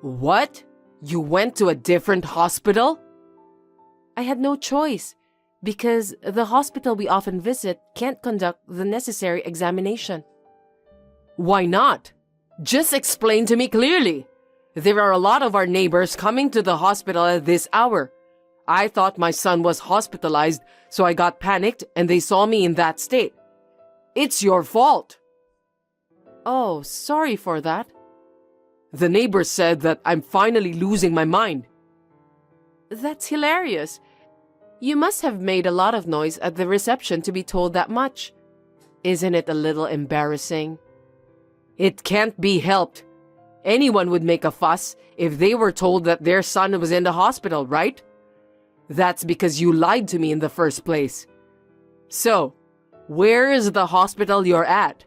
What? You went to a different hospital? I had no choice, because the hospital we often visit can't conduct the necessary examination. Why not? Just explain to me clearly. There are a lot of our neighbors coming to the hospital at this hour. I thought my son was hospitalized, so I got panicked and they saw me in that state. It's your fault. Oh, sorry for that. The neighbors said that I'm finally losing my mind. That's hilarious. You must have made a lot of noise at the reception to be told that much. Isn't it a little embarrassing? It can't be helped. Anyone would make a fuss if they were told that their son was in the hospital, right? That's because you lied to me in the first place. So, where is the hospital you're at?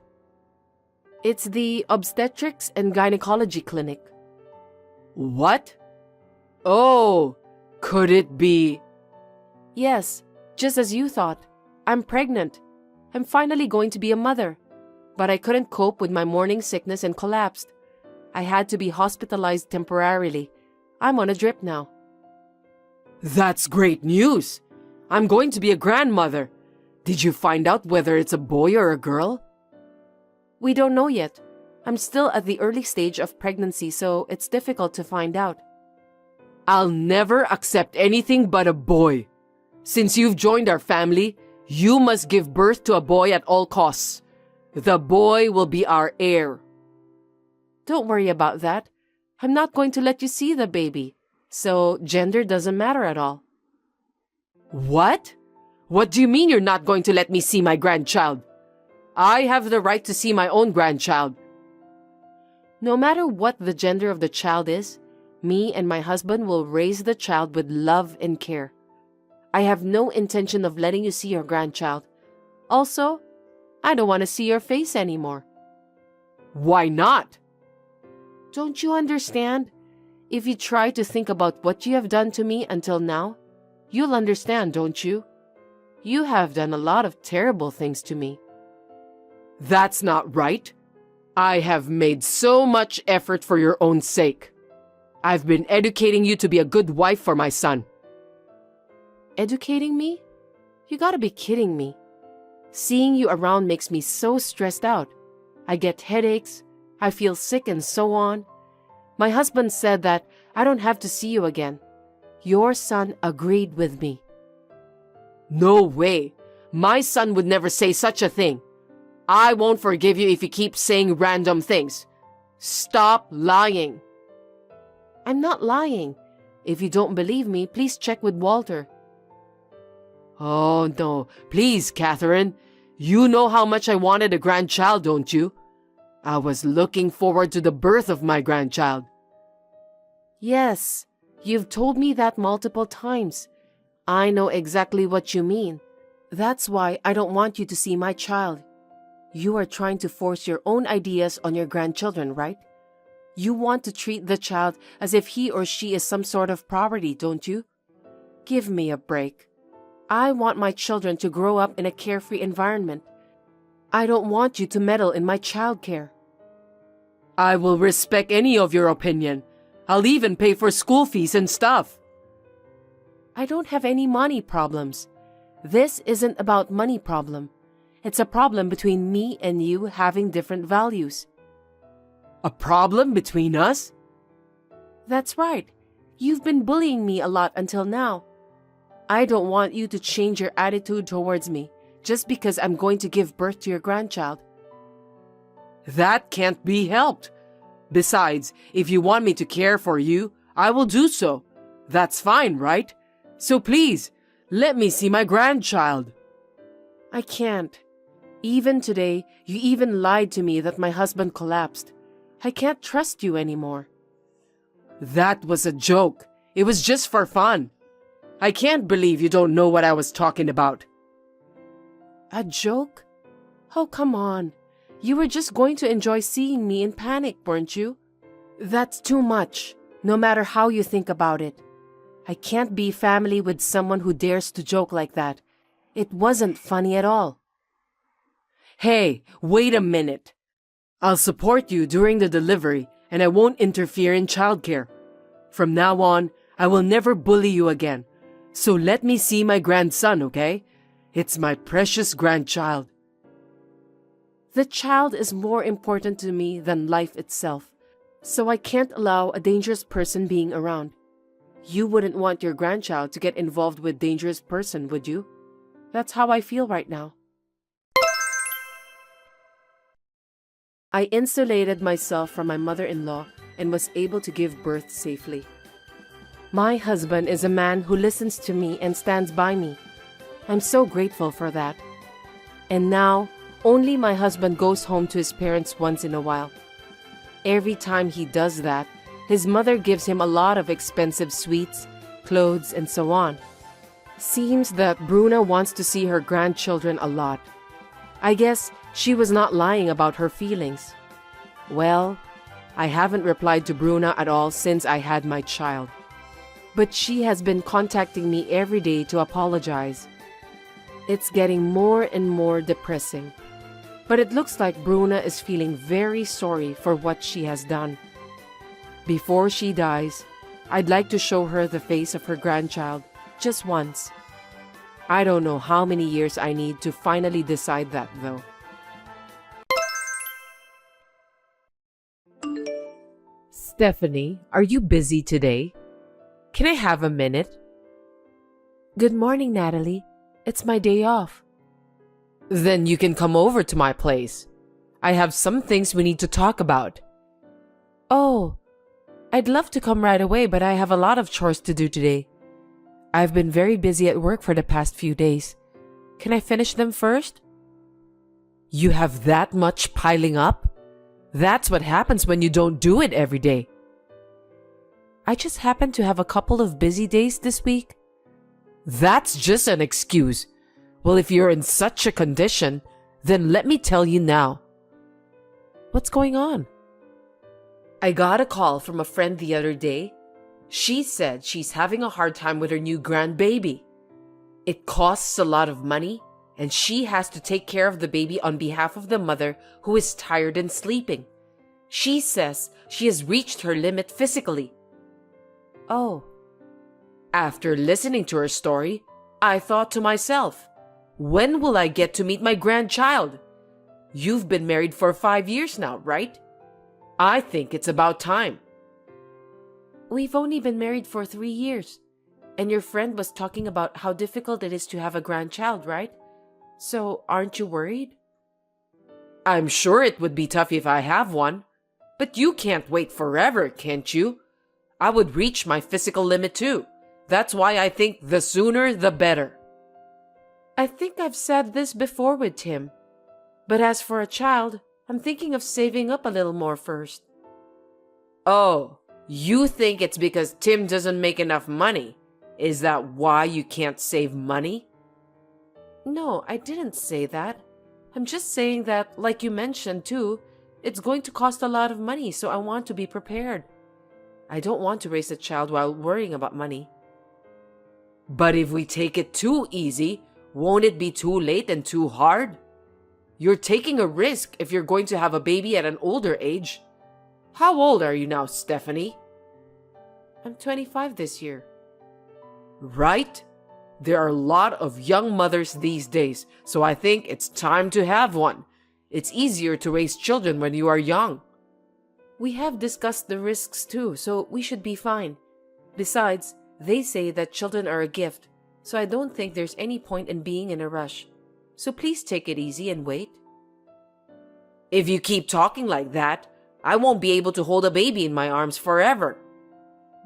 It's the obstetrics and gynecology clinic. What? Oh, could it be? Yes, just as you thought. I'm pregnant. I'm finally going to be a mother. But I couldn't cope with my morning sickness and collapsed. I had to be hospitalized temporarily. I'm on a drip now. That's great news. I'm going to be a grandmother. Did you find out whether it's a boy or a girl? We don't know yet. I'm still at the early stage of pregnancy, so it's difficult to find out. I'll never accept anything but a boy. Since you've joined our family, you must give birth to a boy at all costs. The boy will be our heir. Don't worry about that. I'm not going to let you see the baby, so gender doesn't matter at all. What? What do you mean you're not going to let me see my grandchild? I have the right to see my own grandchild. No matter what the gender of the child is, me and my husband will raise the child with love and care. I have no intention of letting you see your grandchild. Also, I don't want to see your face anymore. Why not? Don't you understand? If you try to think about what you have done to me until now, you'll understand, don't you? You have done a lot of terrible things to me. That's not right. I have made so much effort for your own sake. I've been educating you to be a good wife for my son. Educating me? You gotta be kidding me. Seeing you around makes me so stressed out. I get headaches, I feel sick and so on. My husband said that I don't have to see you again. Your son agreed with me. No way. My son would never say such a thing. I won't forgive you if you keep saying random things. Stop lying. I'm not lying. If you don't believe me, please check with Walter. Oh no, please, Catherine. You know how much I wanted a grandchild, don't you? I was looking forward to the birth of my grandchild. Yes, you've told me that multiple times. I know exactly what you mean. That's why I don't want you to see my child. You are trying to force your own ideas on your grandchildren, right? You want to treat the child as if he or she is some sort of property, don't you? Give me a break. I want my children to grow up in a carefree environment. I don't want you to meddle in my childcare. I will respect any of your opinion. I'll even pay for school fees and stuff. I don't have any money problems. This isn't about money problem. It's a problem between me and you having different values. A problem between us? That's right. You've been bullying me a lot until now. I don't want you to change your attitude towards me just because I'm going to give birth to your grandchild. That can't be helped. Besides, if you want me to care for you, I will do so. That's fine, right? So please, let me see my grandchild. I can't. Even today, you even lied to me that my husband collapsed. I can't trust you anymore. That was a joke. It was just for fun. I can't believe you don't know what I was talking about. A joke? Oh, come on. You were just going to enjoy seeing me in panic, weren't you? That's too much, no matter how you think about it. I can't be family with someone who dares to joke like that. It wasn't funny at all. Hey, wait a minute. I'll support you during the delivery and I won't interfere in childcare. From now on, I will never bully you again. So let me see my grandson, okay? It's my precious grandchild. The child is more important to me than life itself, so I can't allow a dangerous person being around. You wouldn't want your grandchild to get involved with a dangerous person, would you? That's how I feel right now. I insulated myself from my mother-in-law and was able to give birth safely. My husband is a man who listens to me and stands by me. I'm so grateful for that. And now, only my husband goes home to his parents once in a while. Every time he does that, his mother gives him a lot of expensive sweets, clothes, and so on. Seems that Bruna wants to see her grandchildren a lot. I guess she was not lying about her feelings. Well, I haven't replied to Bruna at all since I had my child. But she has been contacting me every day to apologize. It's getting more and more depressing. But it looks like Bruna is feeling very sorry for what she has done. Before she dies, I'd like to show her the face of her grandchild just once. I don't know how many years I need to finally decide that, though. Stephanie, are you busy today? Can I have a minute? Good morning, Natalie. It's my day off. Then you can come over to my place. I have some things we need to talk about. Oh, I'd love to come right away, but I have a lot of chores to do today. I've been very busy at work for the past few days. Can I finish them first? You have that much piling up? That's what happens when you don't do it every day. I just happened to have a couple of busy days this week. That's just an excuse. Well, if you're in such a condition, then let me tell you now. What's going on? I got a call from a friend the other day. She said she's having a hard time with her new grandbaby. It costs a lot of money, and she has to take care of the baby on behalf of the mother who is tired and sleeping. She says she has reached her limit physically. Oh. After listening to her story, I thought to myself, when will I get to meet my grandchild? You've been married for 5 years now, right? I think it's about time. We've only been married for 3 years, and your friend was talking about how difficult it is to have a grandchild, right? So, aren't you worried? I'm sure it would be tough if I have one, but you can't wait forever, can't you? I would reach my physical limit too. That's why I think the sooner the better. I think I've said this before with Tim, but as for a child, I'm thinking of saving up a little more first. Oh, you think it's because Tim doesn't make enough money? Is that why you can't save money? No, I didn't say that. I'm just saying that, like you mentioned too, it's going to cost a lot of money, so I want to be prepared. I don't want to raise a child while worrying about money. But if we take it too easy, won't it be too late and too hard? You're taking a risk if you're going to have a baby at an older age. How old are you now, Stephanie? I'm 25 this year. Right? There are a lot of young mothers these days, so I think it's time to have one. It's easier to raise children when you are young. We have discussed the risks too, so we should be fine. Besides, they say that children are a gift, so I don't think there's any point in being in a rush. So please take it easy and wait. If you keep talking like that, I won't be able to hold a baby in my arms forever.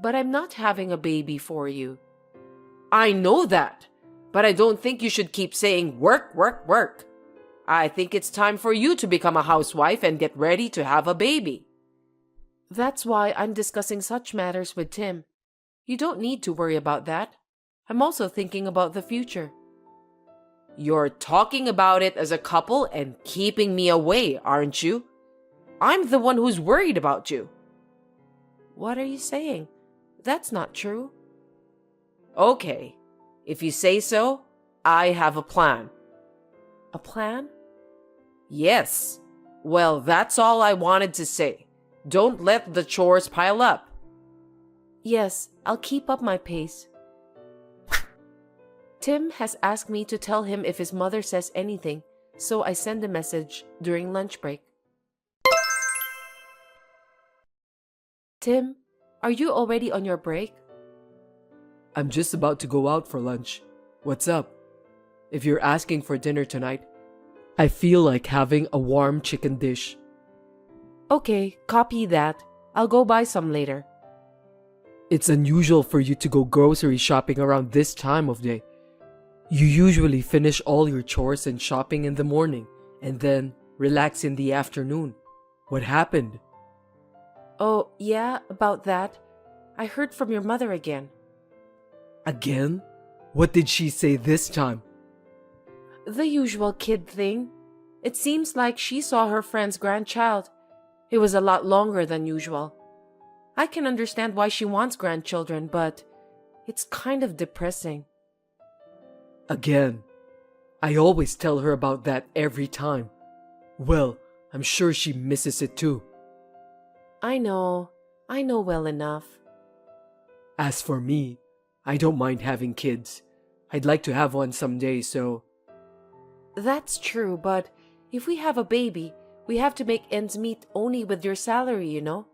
But I'm not having a baby for you. I know that, but I don't think you should keep saying work, work, work. I think it's time for you to become a housewife and get ready to have a baby. That's why I'm discussing such matters with Tim. You don't need to worry about that. I'm also thinking about the future. You're talking about it as a couple and keeping me away, aren't you? I'm the one who's worried about you. What are you saying? That's not true. Okay, if you say so, I have a plan. A plan? Yes. Well, that's all I wanted to say. Don't let the chores pile up. Yes, I'll keep up my pace. Tim has asked me to tell him if his mother says anything, so I send a message during lunch break. Tim, are you already on your break? I'm just about to go out for lunch. What's up? If you're asking for dinner tonight, I feel like having a warm chicken dish. Okay, copy that. I'll go buy some later. It's unusual for you to go grocery shopping around this time of day. You usually finish all your chores and shopping in the morning and then relax in the afternoon. What happened? Oh, yeah, about that. I heard from your mother again. Again? What did she say this time? The usual kid thing. It seems like she saw her friend's grandchild. It was a lot longer than usual. I can understand why she wants grandchildren, but it's kind of depressing. Again. I always tell her about that every time. Well, I'm sure she misses it too. I know well enough. As for me, I don't mind having kids. I'd like to have one someday, so... That's true, but if we have a baby, we have to make ends meet only with your salary, you know?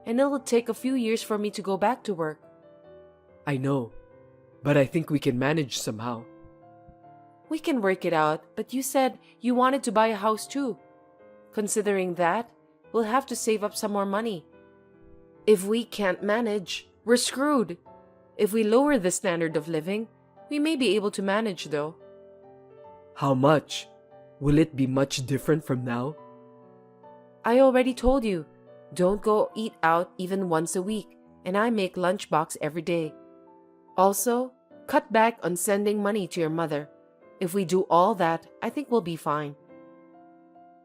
And it'll take a few years for me to go back to work. I know, but I think we can manage somehow. We can work it out, but you said you wanted to buy a house too. Considering that, we'll have to save up some more money. If we can't manage, we're screwed. If we lower the standard of living, we may be able to manage though. How much? Will it be much different from now? I already told you, don't go eat out even once a week, and I make lunchbox every day. Also, cut back on sending money to your mother. If we do all that, I think we'll be fine.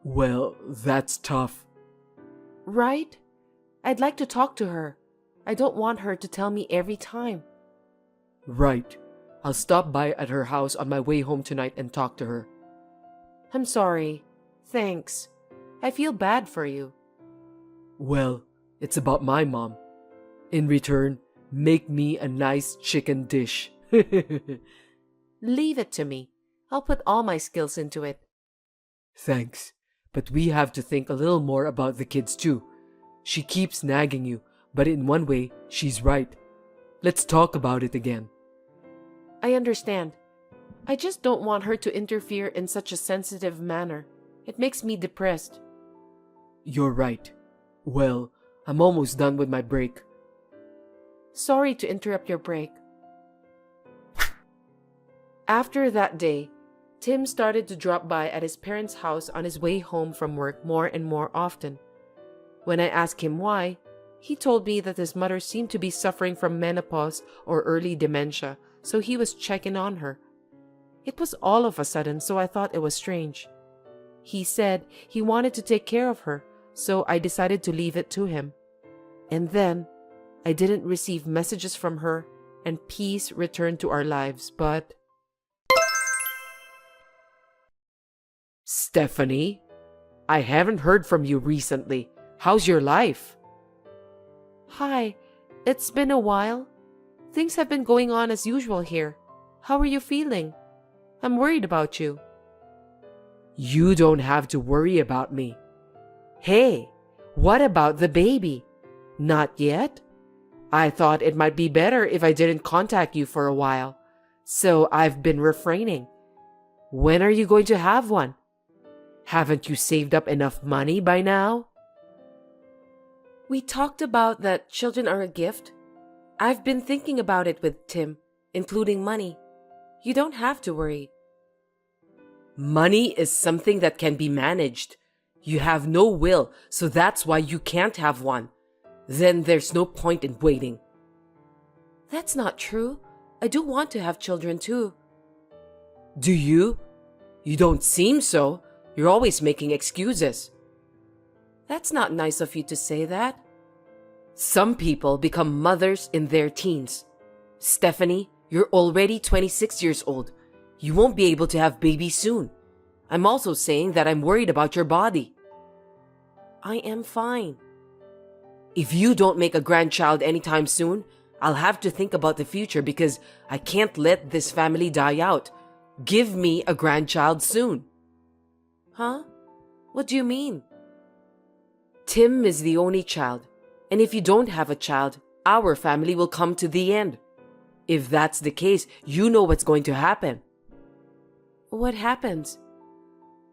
Well, that's tough. Right? I'd like to talk to her. I don't want her to tell me every time. Right. I'll stop by at her house on my way home tonight and talk to her. I'm sorry. Thanks. I feel bad for you. Well, it's about my mom. In return, make me a nice chicken dish. Leave it to me. I'll put all my skills into it. Thanks, but we have to think a little more about the kids too. She keeps nagging you, but in one way, she's right. Let's talk about it again. I understand. I just don't want her to interfere in such a sensitive manner. It makes me depressed. You're right. Well, I'm almost done with my break. Sorry to interrupt your break. After that day, Tim started to drop by at his parents' house on his way home from work more and more often. When I asked him why, he told me that his mother seemed to be suffering from menopause or early dementia, so he was checking on her. It was all of a sudden, so I thought it was strange. He said he wanted to take care of her, so I decided to leave it to him. And then, I didn't receive messages from her, and peace returned to our lives, but... Stephanie, I haven't heard from you recently. How's your life? Hi, it's been a while. Things have been going on as usual here. How are you feeling? I'm worried about you. You don't have to worry about me. Hey, what about the baby? Not yet? I thought it might be better if I didn't contact you for a while, so I've been refraining. When are you going to have one? Haven't you saved up enough money by now? We talked about that children are a gift. I've been thinking about it with Tim, including money. You don't have to worry. Money is something that can be managed. You have no will, so that's why you can't have one. Then there's no point in waiting. That's not true. I do want to have children too. Do you? You don't seem so. You're always making excuses. That's not nice of you to say that. Some people become mothers in their teens. Stephanie, you're already 26 years old. You won't be able to have babies soon. I'm also saying that I'm worried about your body. I am fine. If you don't make a grandchild anytime soon, I'll have to think about the future because I can't let this family die out. Give me a grandchild soon. Huh? What do you mean? Tim is the only child, and if you don't have a child, our family will come to the end. If that's the case, you know what's going to happen. What happens?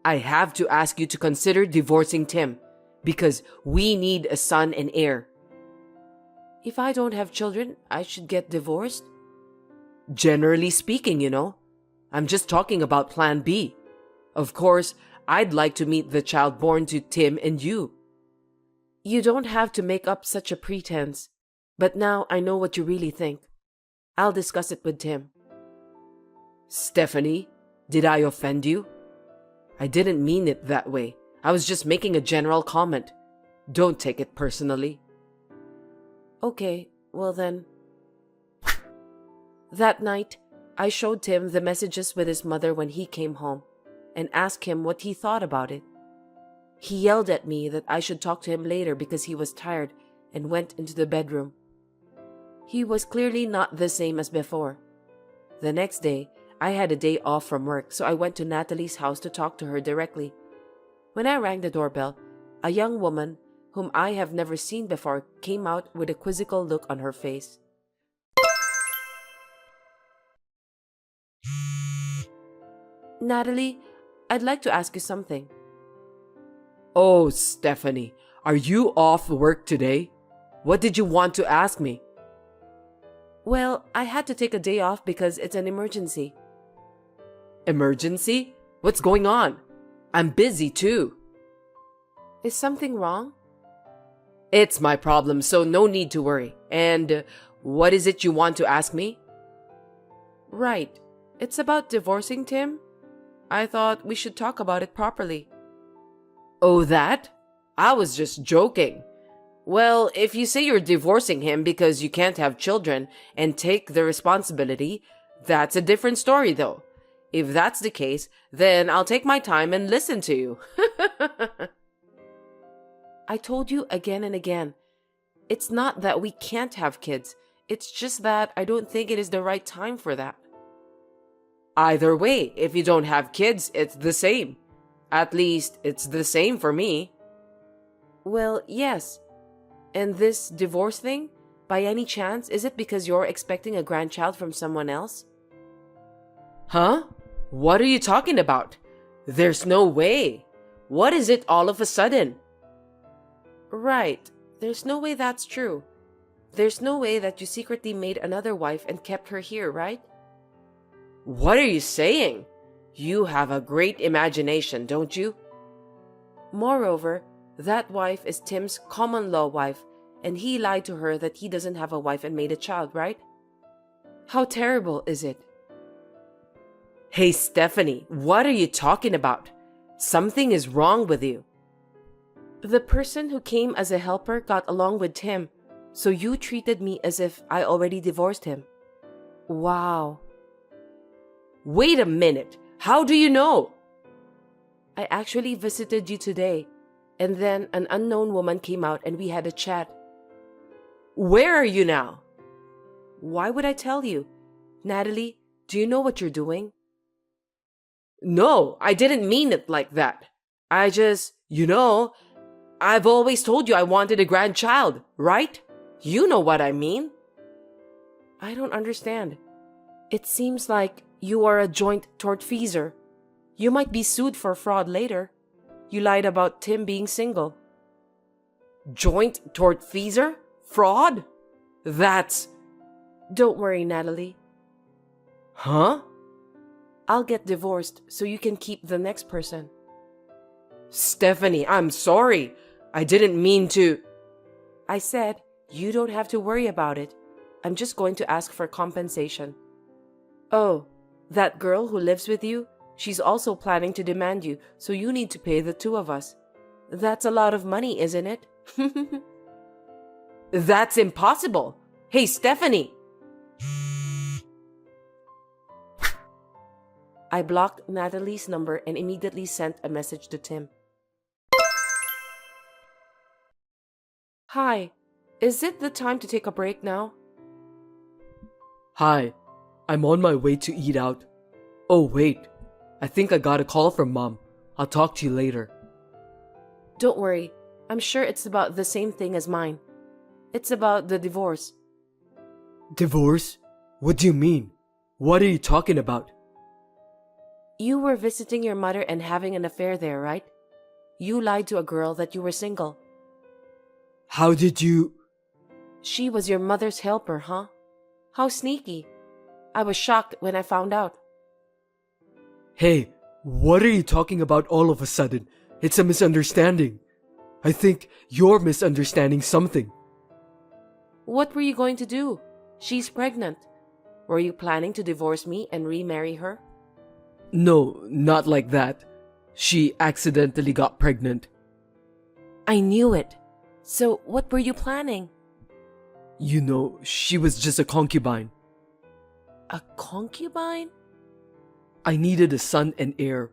I have to ask you to consider divorcing Tim because we need a son and heir. If I don't have children, I should get divorced? Generally speaking, you know. I'm just talking about plan B. Of course, I'd like to meet the child born to Tim and you. You don't have to make up such a pretense. But now I know what you really think. I'll discuss it with Tim. Stephanie, did I offend you? I didn't mean it that way. I was just making a general comment. Don't take it personally. Okay, well then. That night, I showed Tim the messages with his mother when he came home and asked him what he thought about it. He yelled at me that I should talk to him later because he was tired and went into the bedroom. He was clearly not the same as before. The next day, I had a day off from work, so I went to Natalie's house to talk to her directly. When I rang the doorbell, a young woman, whom I have never seen before, came out with a quizzical look on her face. Natalie, I'd like to ask you something. Oh, Stephanie, are you off work today? What did you want to ask me? Well, I had to take a day off because it's an emergency. Emergency? What's going on? I'm busy too. Is something wrong? It's my problem, so no need to worry. And what is it you want to ask me? Right. It's about divorcing Tim. I thought we should talk about it properly. Oh, that? I was just joking. Well, if you say you're divorcing him because you can't have children and take the responsibility, that's a different story though. If that's the case, then I'll take my time and listen to you. I told you again and again. It's not that we can't have kids. It's just that I don't think it is the right time for that. Either way, if you don't have kids, it's the same. At least, it's the same for me. Well, yes. And this divorce thing, by any chance, is it because you're expecting a grandchild from someone else? Huh? What are you talking about? There's no way. What is it all of a sudden? Right. There's no way that's true. There's no way that you secretly made another wife and kept her here, right? What are you saying? You have a great imagination, don't you? Moreover, that wife is Tim's common-law wife, and he lied to her that he doesn't have a wife and made a child, right? How terrible is it? Hey, Stephanie, what are you talking about? Something is wrong with you. The person who came as a helper got along with Tim, so you treated me as if I already divorced him. Wow. Wait a minute. How do you know? I actually visited you today, and then an unknown woman came out and we had a chat. Where are you now? Why would I tell you? Natalie, Do you know what you're doing? No, I didn't mean it like that. I just, I've always told you I wanted a grandchild, right? You know what I mean. I don't understand. It seems like you are a joint tortfeasor. You might be sued for fraud later. You lied about Tim being single. Joint tortfeasor? Fraud? That's... Don't worry, Natalie. Huh? I'll get divorced so you can keep the next person. Stephanie, I'm sorry. I didn't mean to... I said, you don't have to worry about it. I'm just going to ask for compensation. Oh, that girl who lives with you, she's also planning to demand you, so you need to pay the two of us. That's a lot of money, isn't it? That's impossible. Hey, Stephanie. I blocked Natalie's number and immediately sent a message to Tim. Hi, is it the time to take a break now? Hi, I'm on my way to eat out. Oh, wait. I think I got a call from Mom. I'll talk to you later. Don't worry. I'm sure it's about the same thing as mine. It's about the divorce. Divorce? What do you mean? What are you talking about? You were visiting your mother and having an affair there, right? You lied to a girl that you were single. How did you... She was your mother's helper, huh? How sneaky. I was shocked when I found out. Hey, what are you talking about all of a sudden? It's a misunderstanding. I think you're misunderstanding something. What were you going to do? She's pregnant. Were you planning to divorce me and remarry her? No, not like that. She accidentally got pregnant. I knew it. So what were you planning? You know, she was just a concubine. A concubine? I needed a son and heir.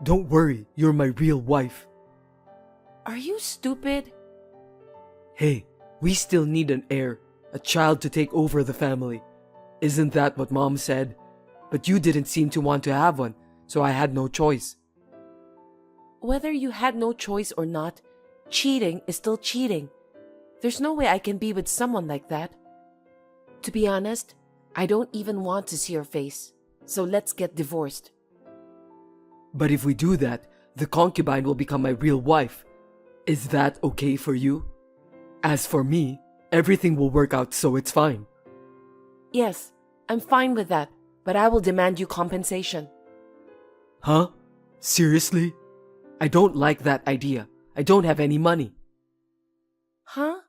Don't worry, you're my real wife. Are you stupid? Hey, we still need an heir, a child to take over the family. Isn't that what Mom said? But you didn't seem to want to have one, so I had no choice. Whether you had no choice or not, cheating is still cheating. There's no way I can be with someone like that. To be honest, I don't even want to see your face, so let's get divorced. But if we do that, the concubine will become my real wife. Is that okay for you? As for me, everything will work out, so it's fine. Yes, I'm fine with that, but I will demand you compensation. Huh? Seriously? I don't like that idea. I don't have any money. Huh?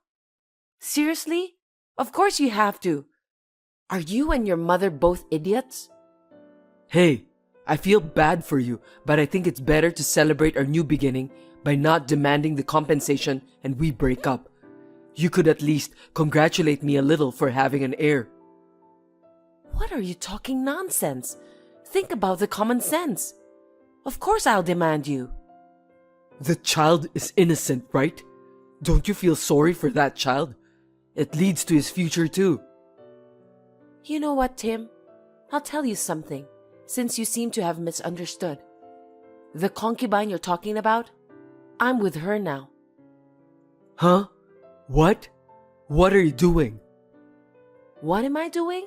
Seriously? Of course you have to. Are you and your mother both idiots? Hey, I feel bad for you, but I think it's better to celebrate our new beginning by not demanding the compensation and we break up. You could at least congratulate me a little for having an heir. What are you talking nonsense? Think about the common sense. Of course I'll demand you. The child is innocent, right? Don't you feel sorry for that child? It leads to his future too. You know what, Tim? I'll tell you something, since you seem to have misunderstood. The concubine you're talking about, I'm with her now. Huh? What? What are you doing? What am I doing?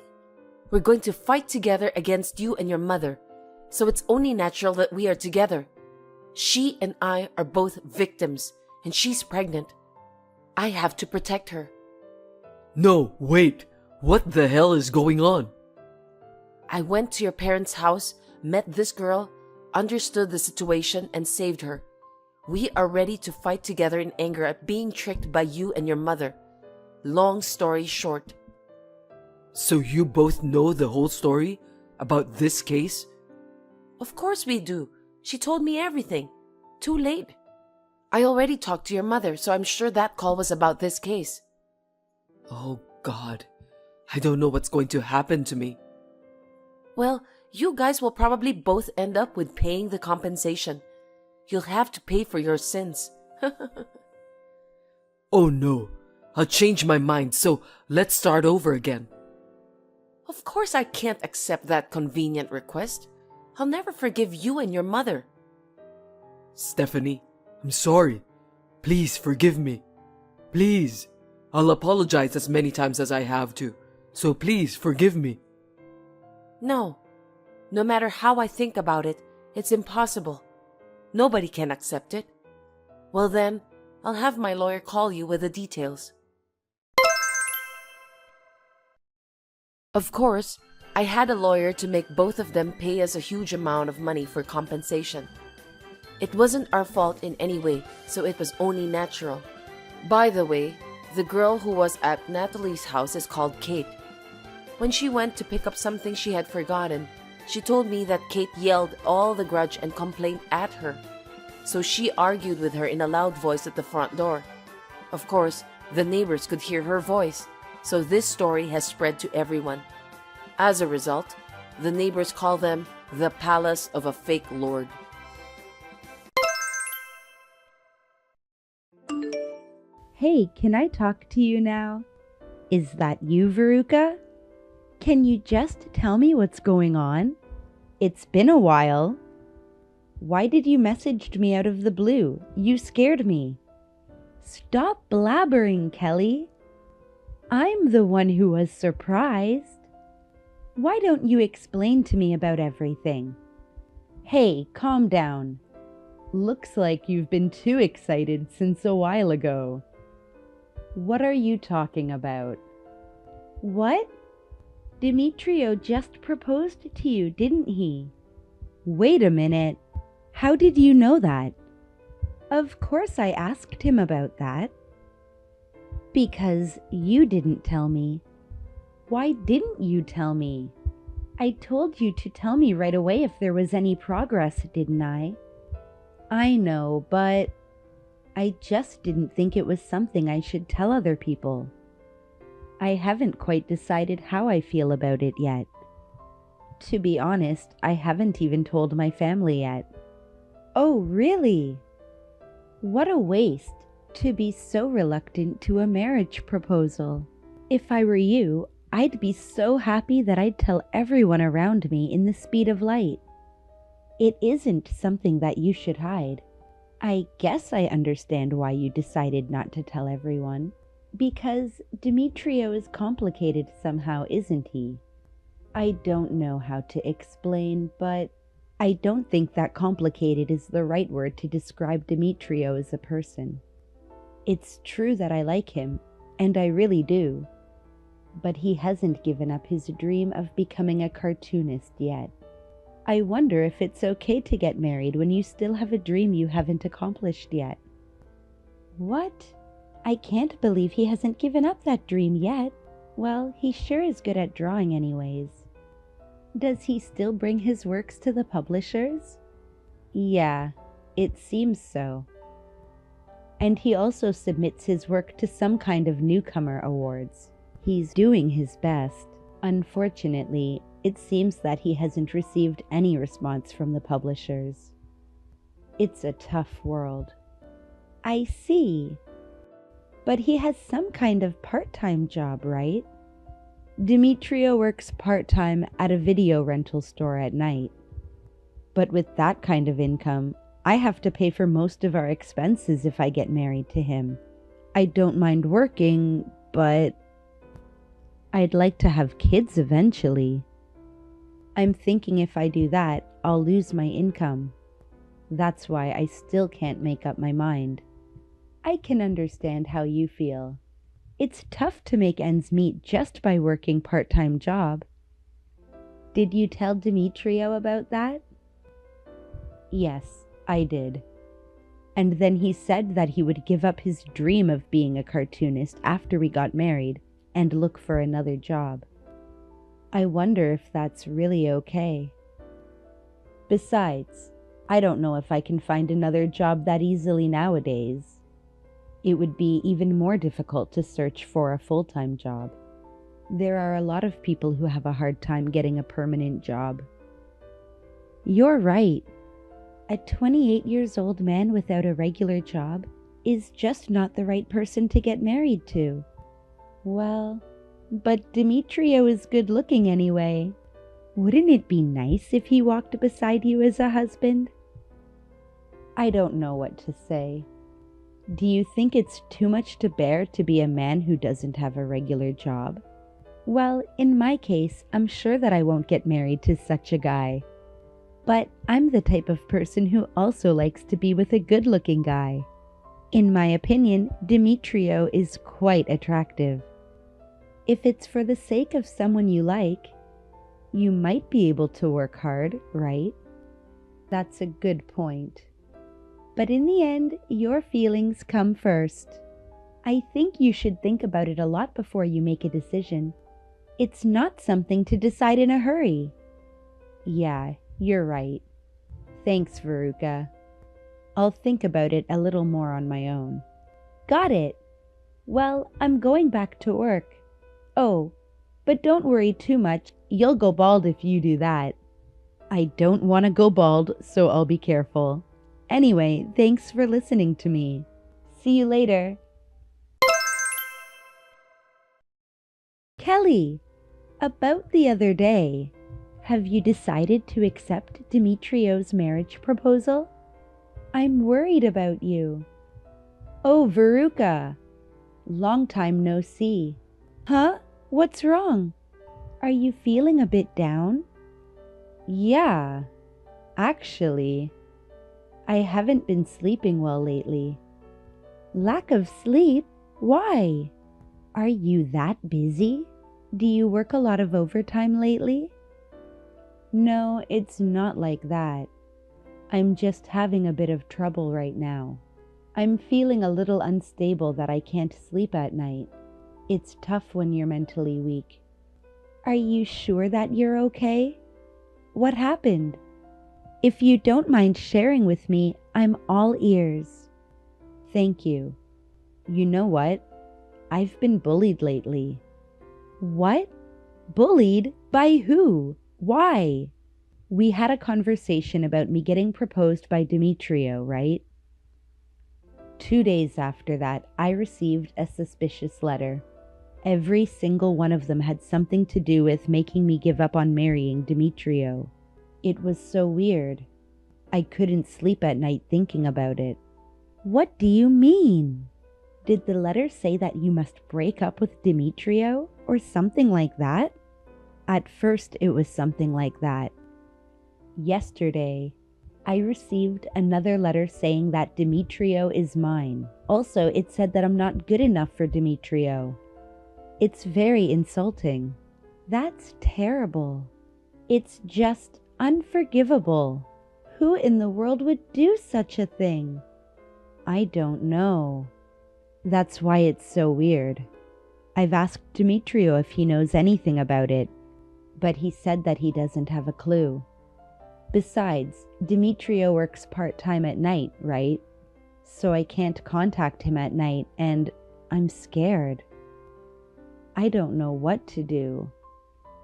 We're going to fight together against you and your mother, so it's only natural that we are together. She and I are both victims, and she's pregnant. I have to protect her. No, wait. What the hell is going on? I went to your parents' house, met this girl, understood the situation, and saved her. We are ready to fight together in anger at being tricked by you and your mother. Long story short. So you both know the whole story about this case? Of course we do. She told me everything. Too late. I already talked to your mother, so I'm sure that call was about this case. Oh God, I don't know what's going to happen to me. Well, you guys will probably both end up with paying the compensation. You'll have to pay for your sins. Oh no, I'll change my mind, so let's start over again. Of course I can't accept that convenient request. I'll never forgive you and your mother. Stephanie, I'm sorry. Please forgive me. Please. I'll apologize as many times as I have to. So please forgive me. No. No matter how I think about it, it's impossible. Nobody can accept it. Well then, I'll have my lawyer call you with the details. Of course, I had a lawyer to make both of them pay us a huge amount of money for compensation. It wasn't our fault in any way, so it was only natural. By the way, the girl who was at Natalie's house is called Kate. When she went to pick up something she had forgotten, she told me that Kate yelled all the grudge and complaint at her. So she argued with her in a loud voice at the front door. Of course, the neighbors could hear her voice, so this story has spread to everyone. As a result, the neighbors call them the Palace of a Fake Lord. Hey, can I talk to you now? Is that you, Veruca? Can you just tell me what's going on? It's been a while. Why did you message me out of the blue? You scared me. Stop blabbering, Kelly. I'm the one who was surprised. Why don't you explain to me about everything? Hey, calm down. Looks like you've been too excited since a while ago. What are you talking about? What? Demetrio just proposed to you, didn't he? Wait a minute. How did you know that? Of course I asked him about that. Because you didn't tell me. Why didn't you tell me? I told you to tell me right away if there was any progress, didn't I? I know, but I just didn't think it was something I should tell other people. I haven't quite decided how I feel about it yet. To be honest, I haven't even told my family yet. Oh, really? What a waste to be so reluctant to a marriage proposal. If I were you, I'd be so happy that I'd tell everyone around me in the speed of light. It isn't something that you should hide. I guess I understand why you decided not to tell everyone. Because Demetrio is complicated somehow, isn't he? I don't know how to explain, but I don't think that complicated is the right word to describe Demetrio as a person. It's true that I like him, and I really do. But he hasn't given up his dream of becoming a cartoonist yet. I wonder if it's okay to get married when you still have a dream you haven't accomplished yet. What? I can't believe he hasn't given up that dream yet. Well, he sure is good at drawing anyways. Does he still bring his works to the publishers? Yeah, it seems so. And he also submits his work to some kind of newcomer awards. He's doing his best. Unfortunately, it seems that he hasn't received any response from the publishers. It's a tough world. I see. But he has some kind of part-time job, right? Demetrio works part-time at a video rental store at night. But with that kind of income, I have to pay for most of our expenses if I get married to him. I don't mind working, but I'd like to have kids eventually. I'm thinking if I do that, I'll lose my income. That's why I still can't make up my mind. I can understand how you feel. It's tough to make ends meet just by working part-time job. Did you tell Demetrio about that? Yes, I did. And then he said that he would give up his dream of being a cartoonist after we got married and look for another job. I wonder if that's really okay. Besides, I don't know if I can find another job that easily nowadays. It would be even more difficult to search for a full-time job. There are a lot of people who have a hard time getting a permanent job. You're right. A 28-year-old man without a regular job is just not the right person to get married to. Well, But Demetrio is good looking anyway. Wouldn't it be nice if he walked beside you as a husband? I don't know what to say. Do you think it's too much to bear to be a man who doesn't have a regular job? Well, in my case, I'm sure that I won't get married to such a guy. But I'm the type of person who also likes to be with a good-looking guy. In my opinion, Demetrio is quite attractive. If it's for the sake of someone you like, you might be able to work hard, right? That's a good point. But in the end, your feelings come first. I think you should think about it a lot before you make a decision. It's not something to decide in a hurry. Yeah, you're right. Thanks, Veruca. I'll think about it a little more on my own. Got it. Well, I'm going back to work. Oh, but don't worry too much. You'll go bald if you do that. I don't want to go bald, so I'll be careful. Anyway, thanks for listening to me. See you later. Kelly, about the other day, have you decided to accept Demetrio's marriage proposal? I'm worried about you. Oh, Veruca. Long time no see. Huh? What's wrong? Are you feeling a bit down? Yeah, actually, I haven't been sleeping well lately. Lack of sleep? Why? Are you that busy? Do you work a lot of overtime lately? No, it's not like that. I'm just having a bit of trouble right now. I'm feeling a little unstable that I can't sleep at night. It's tough when you're mentally weak. Are you sure that you're okay? What happened? If you don't mind sharing with me, I'm all ears. Thank you. You know what? I've been bullied lately. What? Bullied? By who? Why? We had a conversation about me getting proposed by Demetrio, right? 2 days after that, I received a suspicious letter. Every single one of them had something to do with making me give up on marrying Demetrio. It was so weird. I couldn't sleep at night thinking about it. What do you mean? Did the letter say that you must break up with Demetrio or something like that? At first, it was something like that. Yesterday, I received another letter saying that Demetrio is mine. Also, it said that I'm not good enough for Demetrio. It's very insulting. That's terrible. It's just unforgivable. Who in the world would do such a thing? I don't know. That's why it's so weird. I've asked Demetrio if he knows anything about it, but he said that he doesn't have a clue. Besides, Demetrio works part-time at night, right? So I can't contact him at night, and I'm scared. I don't know what to do.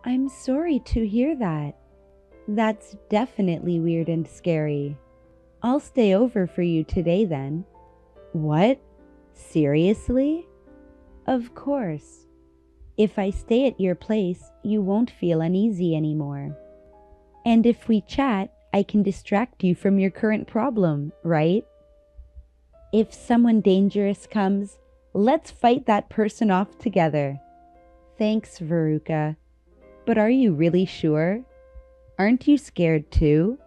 I'm sorry to hear that. That's definitely weird and scary. I'll stay over for you today then. What? Seriously? Of course. If I stay at your place, you won't feel uneasy anymore. And if we chat, I can distract you from your current problem, right? If someone dangerous comes, let's fight that person off together. Thanks, Veruca. But are you really sure? Aren't you scared too?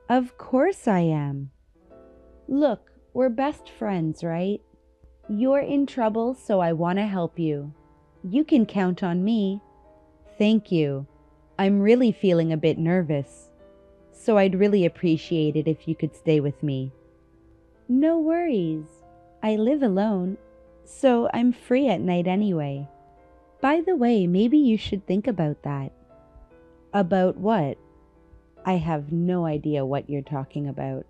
Of course I am. Look, we're best friends, right? You're in trouble, so I want to help you. You can count on me. Thank you. I'm really feeling a bit nervous, so I'd really appreciate it if you could stay with me. No worries. I live alone, so I'm free at night anyway. By the way, maybe you should think about that. About what? I have no idea what you're talking about.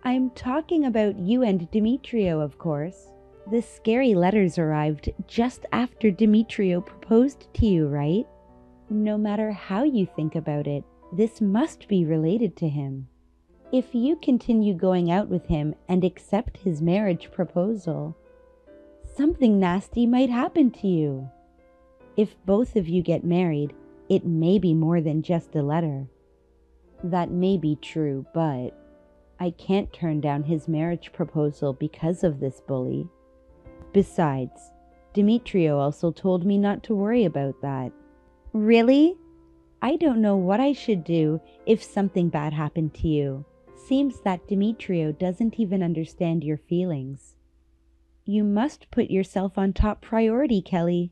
I'm talking about you and Demetrio, of course. The scary letters arrived just after Demetrio proposed to you, right? No matter how you think about it, this must be related to him. If you continue going out with him and accept his marriage proposal, something nasty might happen to you. If both of you get married, it may be more than just a letter. That may be true, but I can't turn down his marriage proposal because of this bully. Besides, Demetrio also told me not to worry about that. Really? I don't know what I should do if something bad happened to you. Seems that Demetrio doesn't even understand your feelings. You must put yourself on top priority, Kelly.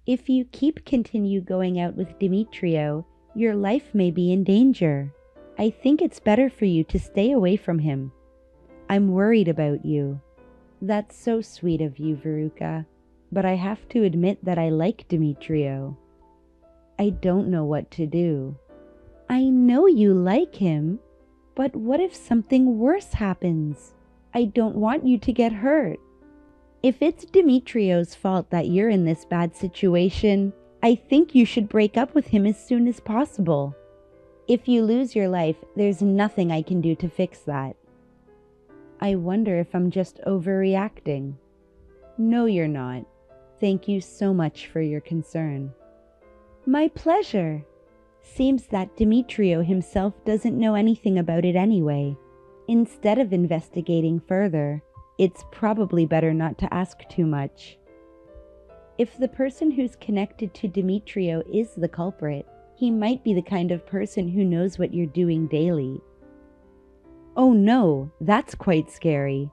If you continue going out with Demetrio, your life may be in danger. I think it's better for you to stay away from him. I'm worried about you. That's so sweet of you, Veruca, but I have to admit that I like Demetrio. I don't know what to do. I know you like him, but what if something worse happens? I don't want you to get hurt. If it's Demetrio's fault that you're in this bad situation, I think you should break up with him as soon as possible. If you lose your life, there's nothing I can do to fix that. I wonder if I'm just overreacting. No, you're not. Thank you so much for your concern. My pleasure. Seems that Demetrio himself doesn't know anything about it anyway. Instead of investigating further, it's probably better not to ask too much. If the person who's connected to Demetrio is the culprit, he might be the kind of person who knows what you're doing daily. Oh no, that's quite scary.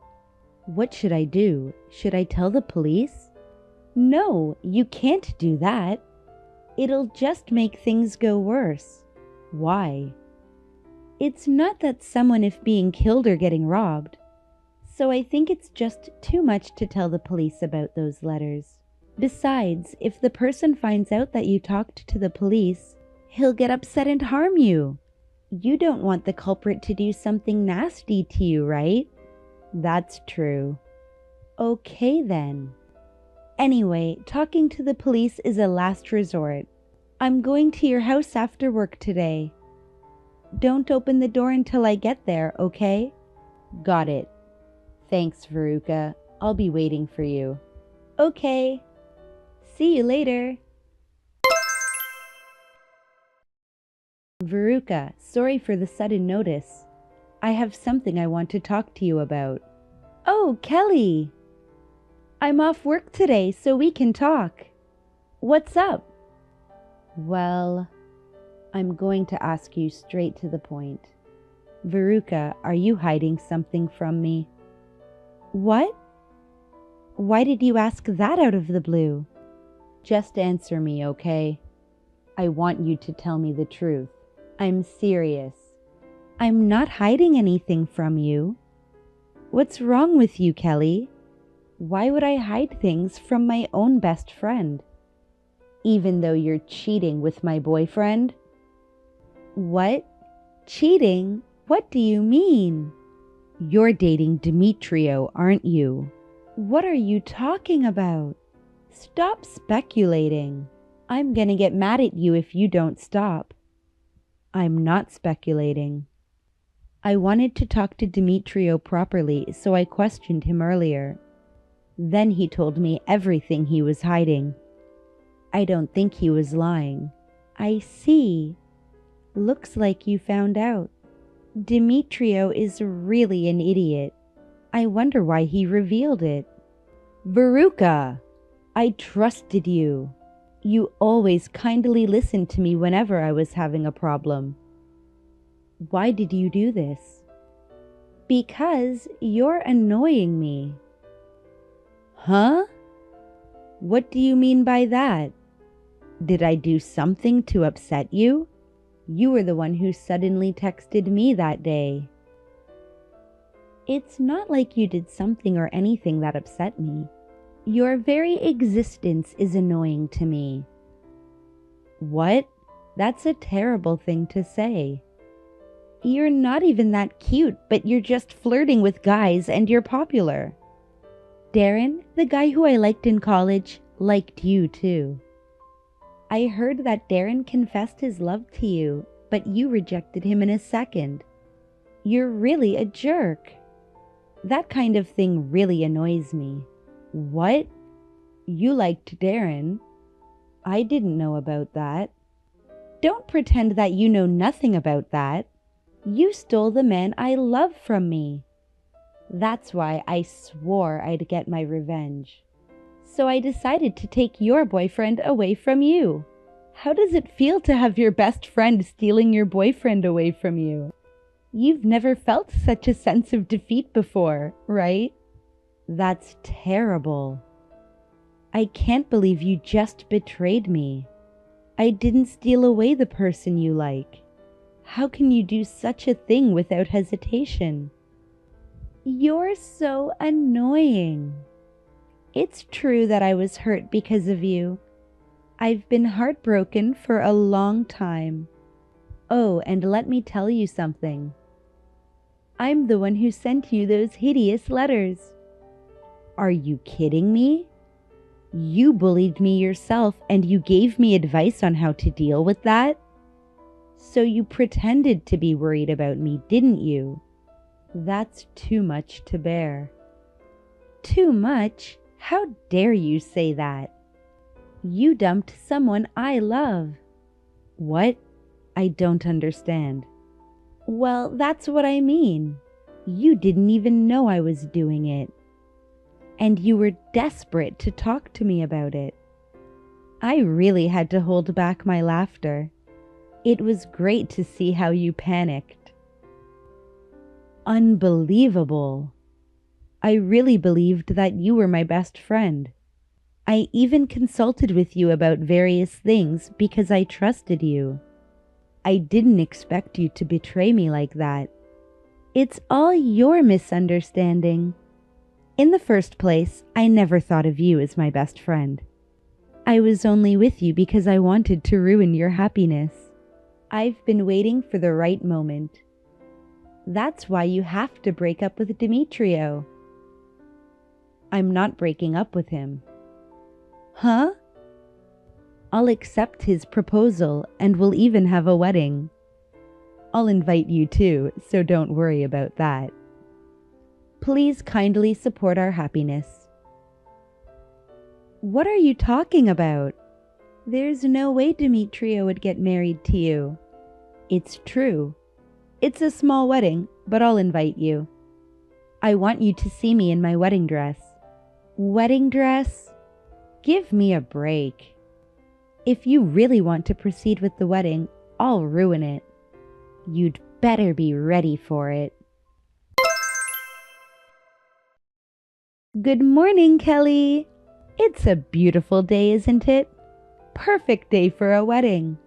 What should I do? Should I tell the police? No, you can't do that. It'll just make things go worse. Why? It's not that someone is being killed or getting robbed. So I think it's just too much to tell the police about those letters. Besides, if the person finds out that you talked to the police, he'll get upset and harm you. You don't want the culprit to do something nasty to you, right? That's true. Okay then. Anyway, talking to the police is a last resort. I'm going to your house after work today. Don't open the door until I get there, okay? Got it. Thanks, Veruca. I'll be waiting for you. Okay. See you later. Veruca, sorry for the sudden notice. I have something I want to talk to you about. Oh, Kelly! I'm off work today, so we can talk. What's up? Well, I'm going to ask you straight to the point. Veruca, are you hiding something from me? What? Why did you ask that out of the blue? Just answer me, okay? I want you to tell me the truth. I'm serious. I'm not hiding anything from you. What's wrong with you, Kelly? Why would I hide things from my own best friend? Even though you're cheating with my boyfriend? What? Cheating? What do you mean? You're dating Demetrio, aren't you? What are you talking about? Stop speculating. I'm gonna get mad at you if you don't stop. I'm not speculating. I wanted to talk to Demetrio properly, so I questioned him earlier. Then he told me everything he was hiding. I don't think he was lying. I see. Looks like you found out. Demetrio is really an idiot. I wonder why he revealed it. Veruca! I trusted you. You always kindly listened to me whenever I was having a problem. Why did you do this? Because you're annoying me. Huh? What do you mean by that? Did I do something to upset you? You were the one who suddenly texted me that day. It's not like you did something or anything that upset me. Your very existence is annoying to me. What? That's a terrible thing to say. You're not even that cute, but you're just flirting with guys and you're popular. Darren, the guy who I liked in college, liked you too. I heard that Darren confessed his love to you, but you rejected him in a second. You're really a jerk. That kind of thing really annoys me. What? You liked Darren? I didn't know about that. Don't pretend that you know nothing about that. You stole the man I love from me. That's why I swore I'd get my revenge. So I decided to take your boyfriend away from you. How does it feel to have your best friend stealing your boyfriend away from you? You've never felt such a sense of defeat before, right? That's terrible. I can't believe you just betrayed me. I didn't steal away the person you like. How can you do such a thing without hesitation? You're so annoying. It's true that I was hurt because of you. I've been heartbroken for a long time. Oh, and let me tell you something. I'm the one who sent you those hideous letters. Are you kidding me? You bullied me yourself and you gave me advice on how to deal with that? So you pretended to be worried about me, didn't you? That's too much to bear. Too much? How dare you say that? You dumped someone I love. What? I don't understand. Well, that's what I mean. You didn't even know I was doing it. And you were desperate to talk to me about it. I really had to hold back my laughter. It was great to see how you panicked. Unbelievable. I really believed that you were my best friend. I even consulted with you about various things because I trusted you. I didn't expect you to betray me like that. It's all your misunderstanding. In the first place, I never thought of you as my best friend. I was only with you because I wanted to ruin your happiness. I've been waiting for the right moment. That's why you have to break up with Demetrio. I'm not breaking up with him. Huh? I'll accept his proposal and we'll even have a wedding. I'll invite you too, so don't worry about that. Please kindly support our happiness. What are you talking about? There's no way Demetrio would get married to you. It's true. It's a small wedding, but I'll invite you. I want you to see me in my wedding dress. Wedding dress? Give me a break. If you really want to proceed with the wedding, I'll ruin it. You'd better be ready for it. Good morning, Kelly. It's a beautiful day, isn't it? Perfect day for a wedding.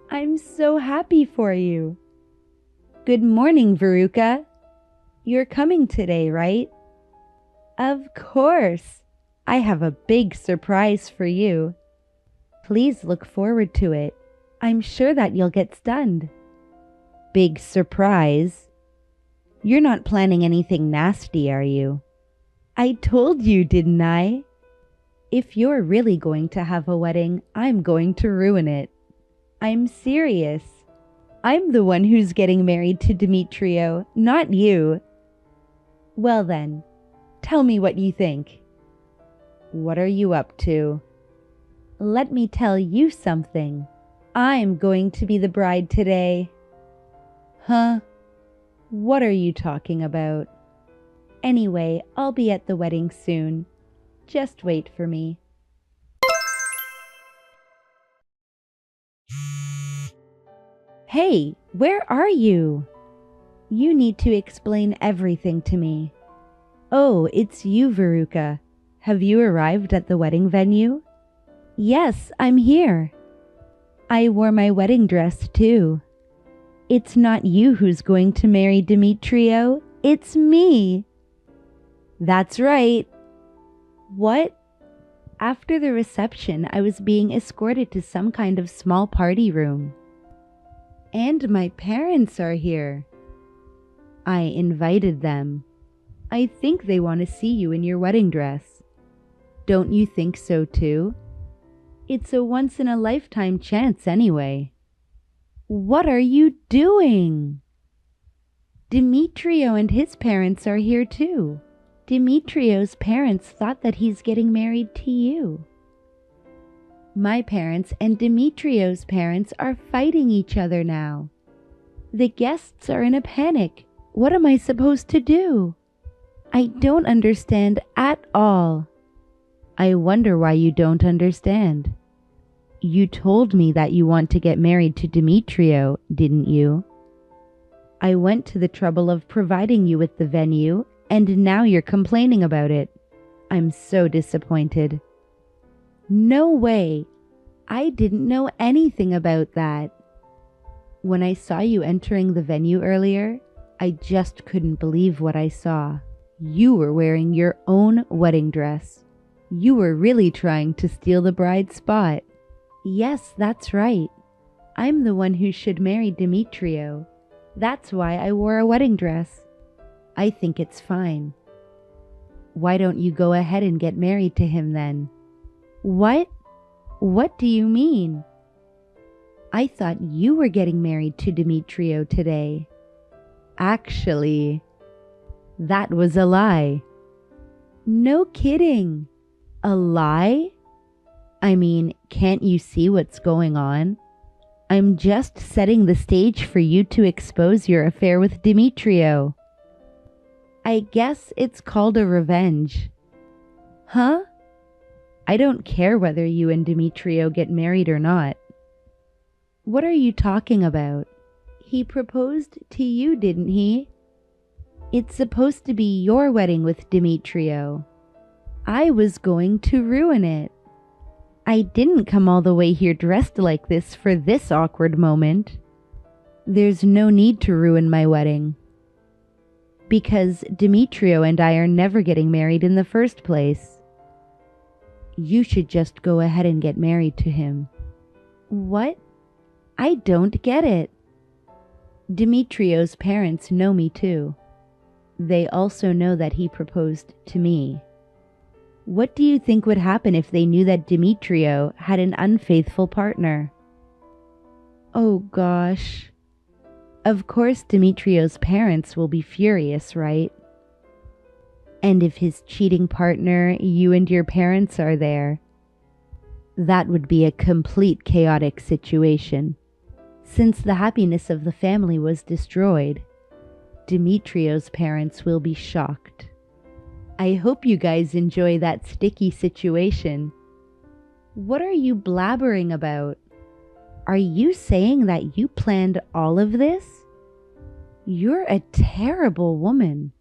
I'm so happy for you. Good morning, Veruca. You're coming today, right? Of course. I have a big surprise for you. Please look forward to it. I'm sure that you'll get stunned. Big surprise? You're not planning anything nasty, are you? I told you, didn't I? If you're really going to have a wedding, I'm going to ruin it. I'm serious. I'm the one who's getting married to Demetrio, not you. Well then, tell me what you think. What are you up to? Let me tell you something. I'm going to be the bride today. Huh? What are you talking about? Anyway, I'll be at the wedding soon. Just wait for me. Hey, where are you? You need to explain everything to me. Oh, it's you, Veruca. Have you arrived at the wedding venue? Yes, I'm here. I wore my wedding dress too. It's not you who's going to marry Demetrio, it's me. That's right. What? After the reception, I was being escorted to some kind of small party room. And my parents are here. I invited them. I think they want to see you in your wedding dress. Don't you think so too? It's a once-in-a-lifetime chance anyway. What are you doing? Demetrio and his parents are here too. Demetrio's parents thought that he's getting married to you. My parents and Dimitrio's parents are fighting each other now. The guests are in a panic. What am I supposed to do? I don't understand at all. I wonder why you don't understand. You told me that you want to get married to Dimitrio, didn't you? I went to the trouble of providing you with the venue, and now you're complaining about it. I'm so disappointed. No way. I didn't know anything about that. When I saw you entering the venue earlier, I just couldn't believe what I saw. You were wearing your own wedding dress. You were really trying to steal the bride's spot. Yes, that's right. I'm the one who should marry Dimitrio. That's why I wore a wedding dress. I think it's fine. Why don't you go ahead and get married to him then? What? What do you mean? I thought you were getting married to Dimitrio today. Actually, that was a lie. No kidding. A lie? I mean, can't you see what's going on? I'm just setting the stage for you to expose your affair with Dimitrio. I guess it's called a revenge. Huh? I don't care whether you and Dimitrio get married or not. What are you talking about? He proposed to you, didn't he? It's supposed to be your wedding with Dimitrio. I was going to ruin it. I didn't come all the way here dressed like this for this awkward moment. There's no need to ruin my wedding. Because Dimitrio and I are never getting married in the first place. You should just go ahead and get married to him. What? I don't get it. Dimitrio's parents know me too. They also know that he proposed to me. What do you think would happen if they knew that Dimitrio had an unfaithful partner? Oh gosh. Of course Dimitrio's parents will be furious, right? And if his cheating partner, you and your parents are there, that would be a complete chaotic situation. Since the happiness of the family was destroyed, Dimitrio's parents will be shocked. I hope you guys enjoy that sticky situation. What are you blabbering about? Are you saying that you planned all of this? You're a terrible woman.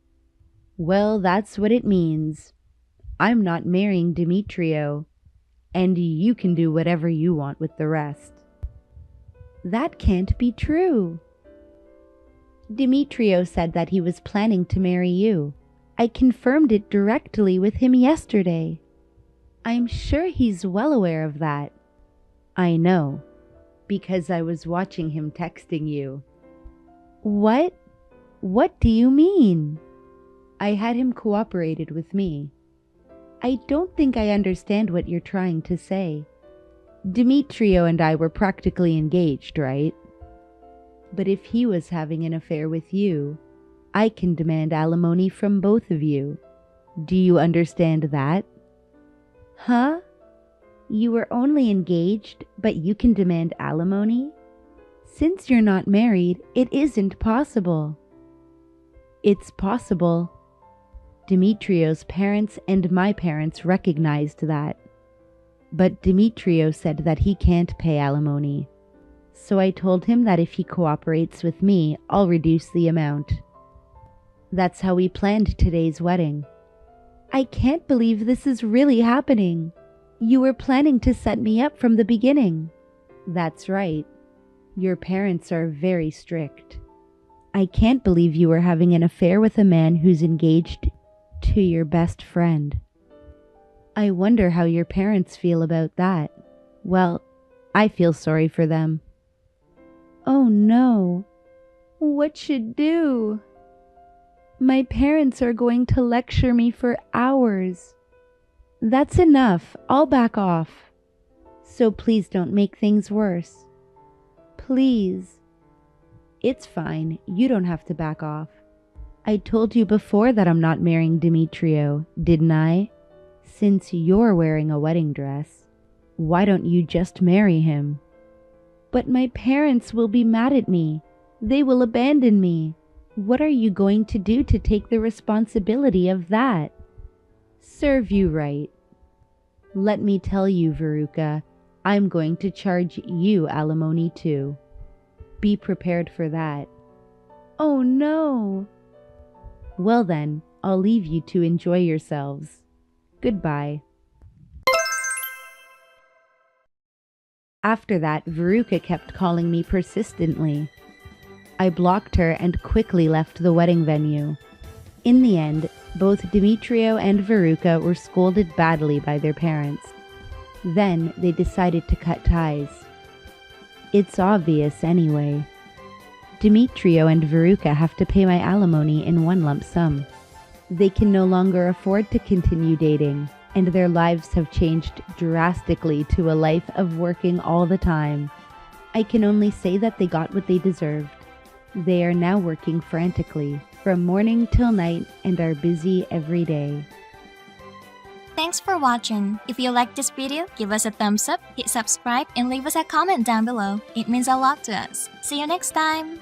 Well, that's what it means. I'm not marrying Dimitrio, and you can do whatever you want with the rest. That can't be true. Dimitrio said that he was planning to marry you. I confirmed it directly with him yesterday. I'm sure he's well aware of that. I know, because I was watching him texting you. What? What do you mean? I had him cooperated with me. I don't think I understand what you're trying to say. Dimitrio and I were practically engaged, right? But if he was having an affair with you, I can demand alimony from both of you. Do you understand that? Huh? You were only engaged, but you can demand alimony? Since you're not married, it isn't possible. It's possible. Dimitrio's parents and my parents recognized that. But Dimitrio said that he can't pay alimony. So I told him that if he cooperates with me, I'll reduce the amount. That's how we planned today's wedding. I can't believe this is really happening. You were planning to set me up from the beginning. That's right. Your parents are very strict. I can't believe you were having an affair with a man who's engaged to your best friend. I wonder how your parents feel about that. Well, I feel sorry for them. Oh no. What should do? My parents are going to lecture me for hours. That's enough. I'll back off. So please don't make things worse. Please. It's fine. You don't have to back off. I told you before that I'm not marrying Dimitrio, didn't I? Since you're wearing a wedding dress. Why don't you just marry him? But my parents will be mad at me. They will abandon me. What are you going to do to take the responsibility of that? Serve you right. Let me tell you, Veruca, I'm going to charge you alimony too. Be prepared for that. Oh no! Well then, I'll leave you to enjoy yourselves. Goodbye. After that, Veruca kept calling me persistently. I blocked her and quickly left the wedding venue. In the end, both Demetrio and Veruca were scolded badly by their parents. Then they decided to cut ties. It's obvious anyway. Demetrio and Veruca have to pay my alimony in one lump sum. They can no longer afford to continue dating, and their lives have changed drastically to a life of working all the time. I can only say that they got what they deserved. They are now working frantically, from morning till night, and are busy every day. Thanks for watching. If you liked this video, give us a thumbs up, hit subscribe, and leave us a comment down below. It means a lot to us. See you next time!